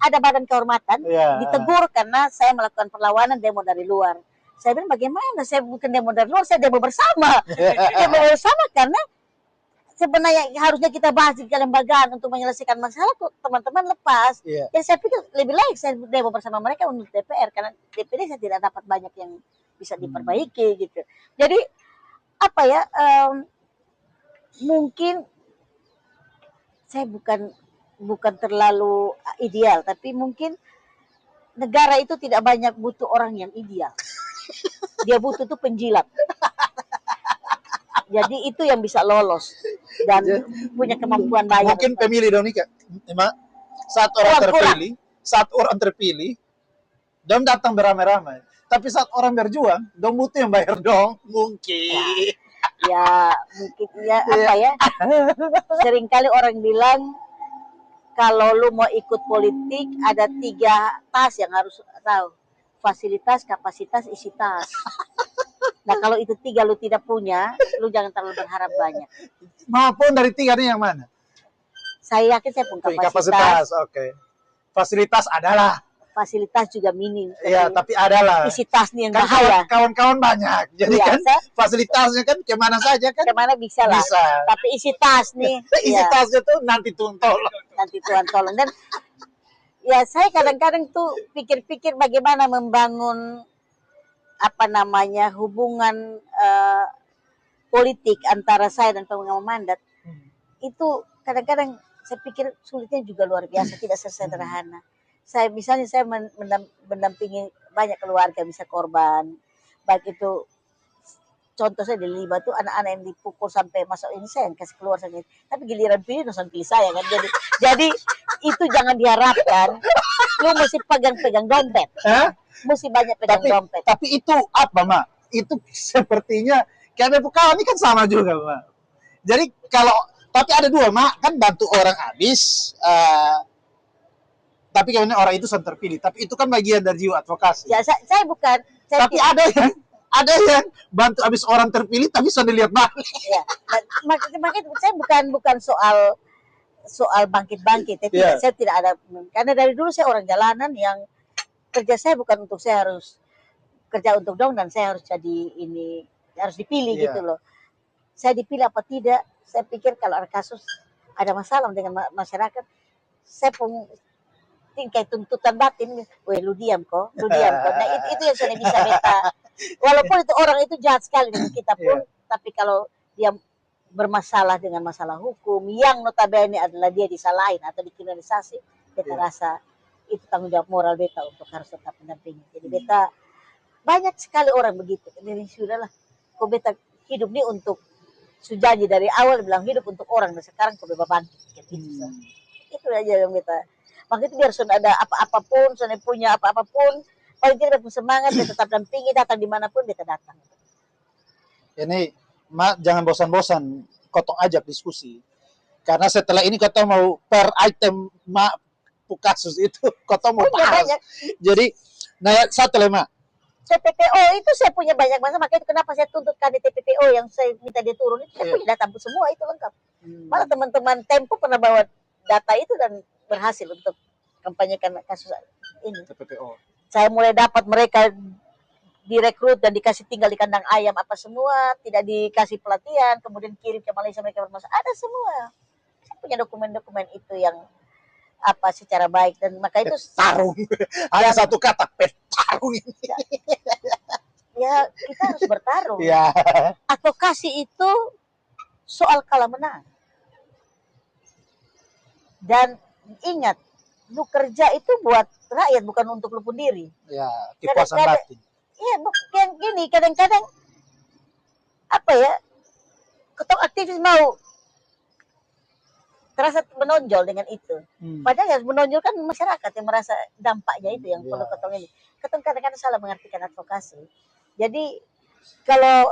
A: ada badan kehormatan, ditegur karena saya melakukan perlawanan demo dari luar. Saya bilang bagaimana, saya bukan demo dari luar, saya demo bersama. Demo bersama karena sebenarnya harusnya kita bahas di kelembagaan untuk menyelesaikan masalah tuh teman-teman lepas. Jadi saya pikir lebih baik saya demo bersama mereka untuk DPR, karena DPD saya tidak dapat banyak yang bisa diperbaiki gitu. Jadi mungkin saya bukan terlalu ideal, tapi mungkin negara itu tidak banyak butuh orang yang ideal. Dia butuh tuh penjilat. Jadi itu yang bisa lolos dan punya kemampuan banyak.
B: Mungkin pemilih Donika, saat orang terpilih, dong datang beramai-ramai. Tapi saat orang berjuang, dong butuh yang bayar dong. Mungkin.
A: Ya mungkin seringkali orang bilang kalau lu mau ikut politik ada 3 tas yang harus tahu: fasilitas, kapasitas, isi tas. Nah kalau itu 3 lu tidak punya, lu jangan terlalu berharap banyak.
B: Maupun dari 3 ini yang mana?
A: Saya yakin saya punya
B: kapasitas. Oke. Fasilitas adalah.
A: Fasilitas juga minim.
B: Iya, tapi adalah.
A: Isi tas nih yang
B: kan
A: bahaya.
B: Kawan-kawan banyak. Jadi fasilitasnya kan kemana saja kan?
A: Kemana bisa lah. Bisa. Tapi isi tas nih.
B: Isi tasnya tuh nanti Tuhan tolong.
A: Nanti Tuhan tolong. Dan ya saya kadang-kadang tuh pikir-pikir bagaimana membangun hubungan politik antara saya dan pemegang mandat. Itu kadang-kadang saya pikir sulitnya juga luar biasa, tidak sesederhana. Saya mendampingi banyak keluarga bisa korban, baik itu contoh saya di Liba tuh anak-anak yang dipukul sampai masuk ini saya yang kasih keluar sana. Tapi giliran pilih pilih saya kan. Jadi itu jangan diharapkan. Lu mesti pegang dompet. Mesti banyak pegang dompet.
B: Tapi itu apa, Ma? Itu sepertinya kayak kawan ini kan sama juga, Ma. Jadi tapi ada 2, Ma, kan bantu orang habis. Tapi kemudian orang itu sudah terpilih. Tapi itu kan bagian dari jiwa advokasi.
A: Ya, saya bukan.
B: Tapi ada yang bantu habis orang terpilih tapi sudah dilihat balik.
A: Ya, makanya saya bukan soal bangkit-bangkit. Saya tidak ada, karena dari dulu saya orang jalanan yang kerja saya bukan untuk saya harus kerja untuk dong dan saya harus jadi ini, harus dipilih
B: Iya.
A: gitu loh. Saya dipilih apa tidak, saya pikir kalau ada kasus, ada masalah dengan masyarakat, saya pun tingkai tuntutan batin, weh lu diam kok, lu diam kok. Nah itu yang saya bisa beta. Walaupun itu orang itu jahat sekali dengan kita pun, tapi kalau dia bermasalah dengan masalah hukum yang notabene adalah dia disalahin atau dikriminalisasi, beta rasa itu tanggung jawab moral beta untuk harus tetap mendampingi. Jadi beta banyak sekali orang begitu. Jadi sudahlah, kok beta hidup ini untuk sujanji dari awal bilang hidup untuk orang dan sekarang kok beta bangkit gitu. Itu aja yang beta. Makanya itu biar sudah ada apa-apapun, sudah punya apa-apapun, paling tidak beta semangat, beta tetap dampingi, datang dimanapun beta datang.
B: Ini jangan bosan-bosan, kotong ajak diskusi. Karena setelah ini kotong mau per item kasus itu, kotong mau bahas. Jadi, nah satu lagi mak.
A: TPPO itu saya punya banyak masalah, makanya itu kenapa saya tuntutkan di TPPO yang saya minta dia turun itu, saya punya data semua itu lengkap. Malah teman-teman Tempo pernah bawa data itu dan berhasil untuk kampanyekan kasus ini.
B: TPPO.
A: Saya mulai dapat mereka direkrut dan dikasih tinggal di kandang ayam apa semua, tidak dikasih pelatihan, kemudian kirim ke Malaysia mereka bermasalah, ada semua. Saya punya dokumen-dokumen itu yang apa secara baik dan maka itu
B: tarung. Ada satu kata petarung ini.
A: Ya kita harus bertarung.
B: Ya.
A: Advokasi itu soal kalah menang. Dan ingat, lu kerja itu buat rakyat bukan untuk lu sendiri.
B: Ya, kepuasan batin.
A: Iya, bukan gini, kadang-kadang apa ya, ketok aktivis mau terasa menonjol dengan itu. Padahal yang menonjolkan masyarakat yang merasa dampaknya itu yang perlu ketong ini. Ketong kadang-kadang salah mengartikan advokasi. Jadi kalau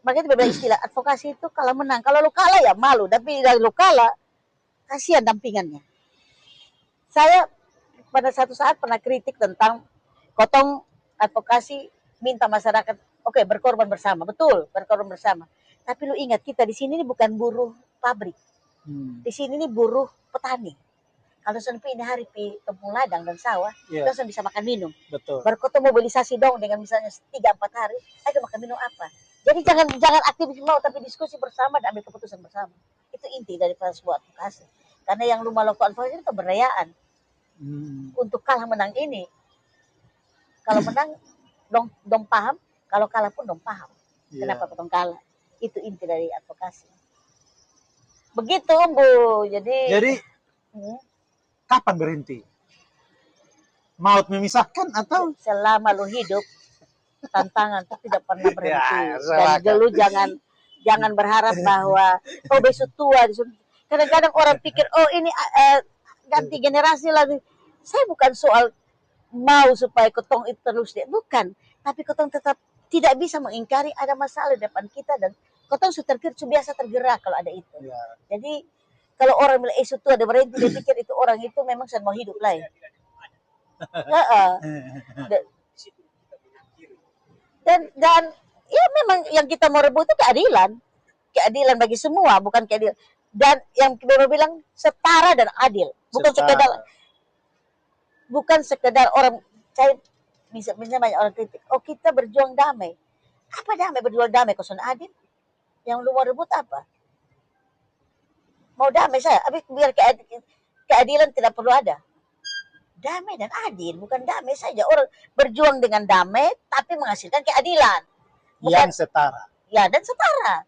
A: makanya beberapa istilah advokasi itu kalah menang. Kalau lu kalah ya malu, tapi dari lu kalah kasihan dampingannya. Saya pada satu saat pernah kritik tentang kotong advokasi minta masyarakat oke, berkorban bersama, betul berkorban bersama. Tapi lu ingat kita di sini ini bukan buruh pabrik. Di sini ini buruh petani. Kalau sampai ini hari pi tepung ladang dan sawah, kita bisa makan minum.
B: Betul.
A: Berkota mobilisasi dong dengan misalnya 3-4 hari, ayo makan minum apa? Jadi jangan aktivis mau tapi diskusi bersama dan ambil keputusan bersama. Itu inti dari sebuah advokasi. Karena yang lu melakukan advokasi itu pemberdayaan. Untuk kalah menang ini. Kalau menang dong paham, kalau kalah pun dong paham. Kenapa dong kalah? Itu inti dari advokasi. Begitu, Bu. Jadi
B: kapan berhenti? Maut memisahkan atau
A: selama lu hidup tantangan itu tidak pernah berhenti. Dan dulu jangan berharap bahwa besok tua. Kadang-kadang orang pikir ini ganti generasi lagi. Saya bukan soal mau supaya kotong itu terus bukan, tapi kotong tetap tidak bisa mengingkari ada masalah di depan kita dan kotong biasa tergerak kalau ada itu. Jadi kalau orang bilang itu ada berhenti, dia pikir itu orang itu memang sedang mau hidup lah. Dan ya memang yang kita mau rebut itu keadilan bagi semua, bukan keadilan. Dan yang kita bilang setara dan adil, bukan sekedar orang saya bisa banyak orang kritik. Kita berjuang damai. Apa damai berjuang damai kosong adil? Yang lu mau rebut apa? Mau damai saya, tapi biar keadilan tidak perlu ada. Damai dan adil, bukan damai saja. Orang berjuang dengan damai, tapi menghasilkan keadilan.
B: Bukan yang setara.
A: Ya, dan setara.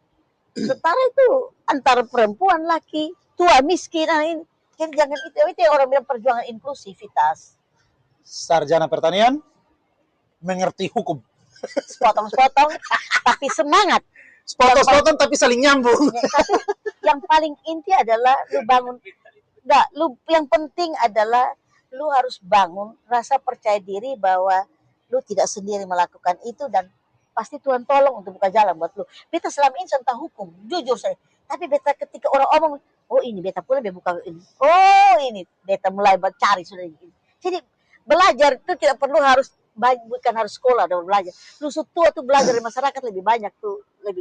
A: Setara itu antara perempuan, laki, tua, miskin. Ini. Jadi jangan itu yang orang bilang perjuangan inklusivitas.
B: Sarjana pertanian, mengerti hukum.
A: Sepotong-sepotong, tapi semangat.
B: Sepotong-sepotong tapi saling nyambung.
A: Tapi yang paling inti adalah lu bangun. Yang penting adalah lu harus bangun rasa percaya diri bahwa lu tidak sendiri melakukan itu dan pasti Tuhan tolong untuk buka jalan buat lu. Beta selama ini tentang hukum, jujur saya. Tapi beta ketika orang omong, ini beta pula buka ini. Ini beta mulai cari sudah ini. Jadi belajar itu tidak perlu bukan harus sekolah dan belajar. Lu tua tuh belajar dari masyarakat lebih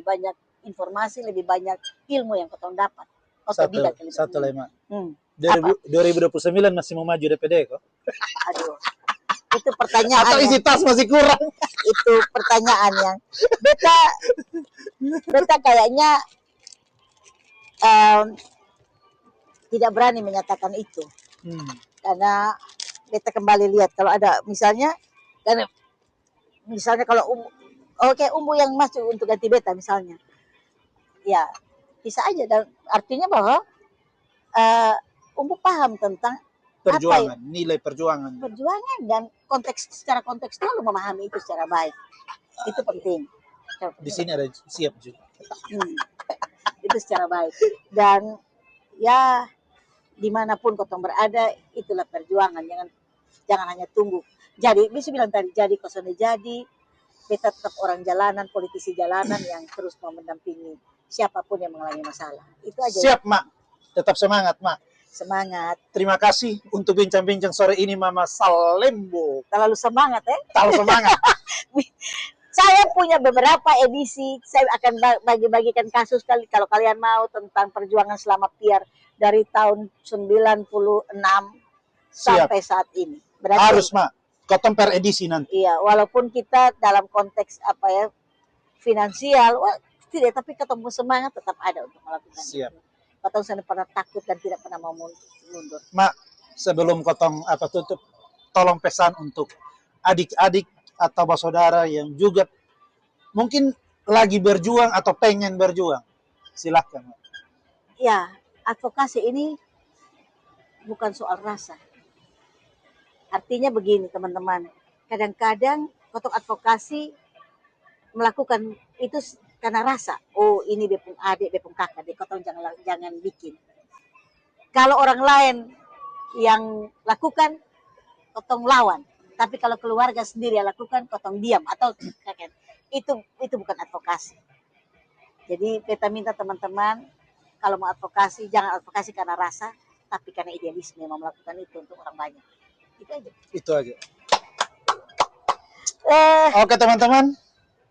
A: banyak informasi, lebih banyak ilmu yang kau dapat.
B: Satu lagi, Mak. 2029 masih mau maju DPD kok?
A: Aduh. Itu pertanyaan.
B: Atau isi tas masih kurang.
A: Itu pertanyaan yang beta kayaknya tidak berani menyatakan itu. Karena beta kembali lihat kalau ada misalnya, karena misalnya kalau umbu yang masuk untuk ganti beta misalnya, ya bisa aja. Dan artinya bahwa umbu paham tentang
B: Perjuangan, nilai perjuangan.
A: perjuangan dan secara kontekstual memahami itu secara baik. Itu penting.
B: Di sini ada siap juga.
A: Itu secara baik. Dan ya dimanapun kotong berada, itulah perjuangan. Jangan hanya tunggu. Jadi, bisa bilang tadi, jadi kosongnya jadi, kita tetap orang jalanan, politisi jalanan yang terus mau mendampingi siapapun yang mengalami masalah. Itu aja.
B: Siap, Mak. Tetap semangat, Mak.
A: Semangat.
B: Terima kasih untuk bincang-bincang sore ini, Mama Salembo.
A: Terlalu semangat,
B: Terlalu semangat.
A: Saya punya beberapa edisi, saya akan bagi-bagikan kasus kalau kalian mau tentang perjuangan selama PR dari tahun 96 sampai saat ini. Berarti,
B: harus, Mak. Kotong per edisi nanti.
A: Iya, walaupun kita dalam konteks finansial, tidak, tapi ketemu semangat tetap ada untuk melakukan.
B: Siap.
A: Itu. Kotong saya pernah takut dan tidak pernah mau mundur.
B: Mak, sebelum kotong tutup, tolong pesan untuk adik-adik atau saudara yang juga mungkin lagi berjuang atau pengen berjuang. Silahkan.
A: Ya, advokasi ini bukan soal rasa. Artinya begini teman-teman, kadang-kadang kotong advokasi melakukan itu karena rasa. Oh, ini bepung adik, bepung kakak, kotong jangan bikin. Kalau orang lain yang lakukan, kotong lawan. Tapi kalau keluarga sendiri yang lakukan, kotong diam atau kakek. Itu bukan advokasi. Jadi kita minta teman-teman kalau mau advokasi, jangan advokasi karena rasa, tapi karena idealisme mau melakukan itu untuk orang banyak. Itu aja.
B: Itu aja. Oke teman-teman,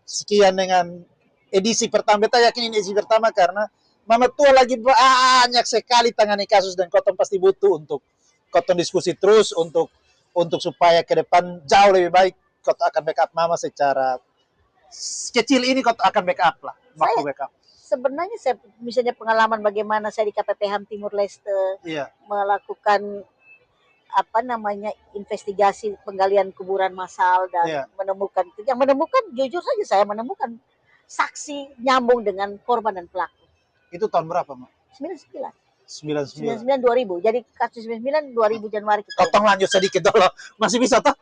B: sekian dengan edisi pertama. Beta yakin ini edisi pertama karena Mama Tua lagi banyak sekali tangani kasus dan kotong pasti butuh untuk kotong diskusi terus untuk supaya ke depan jauh lebih baik. Kotong akan backup Mama secara kecil ini, kotong akan backup lah. Waktu backup.
A: Sebenarnya misalnya pengalaman bagaimana saya di KPPHAM Timur Leste melakukan investigasi penggalian kuburan massal dan menemukan jujur saja saya menemukan saksi nyambung dengan korban dan pelaku. Itu
B: tahun berapa, Mak?
A: 99 2000. Jadi kasus 99 2000 Januari kita.
B: Potong lanjut sedikit dulu. Masih bisa toh?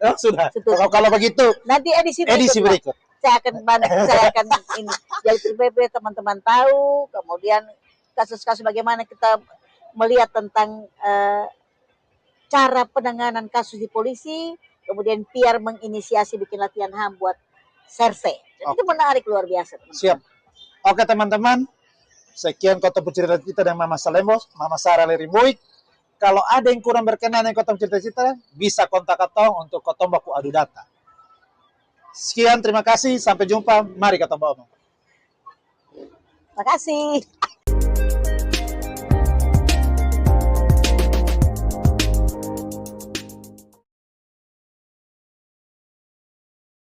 B: Oh, sudah. Kalau begitu
A: nanti edisi
B: berikut.
A: Saya akan ini. Jadi PPP teman-teman tahu, kemudian kasus-kasus bagaimana kita melihat tentang cara penanganan kasus di polisi, kemudian PR menginisiasi bikin latihan HAM buat serse. Itu menarik luar biasa. Teman-teman.
B: Siap. Oke teman-teman, sekian kotong cerita kita dengan Mama Salembo, Mama Sarah Lerimboy. Kalau ada yang kurang berkenan yang kotong cerita-cerita, bisa kontak kotong untuk kotong baku adu data. Sekian, terima kasih, sampai jumpa. Mari kotong bawa.
A: Terima kasih.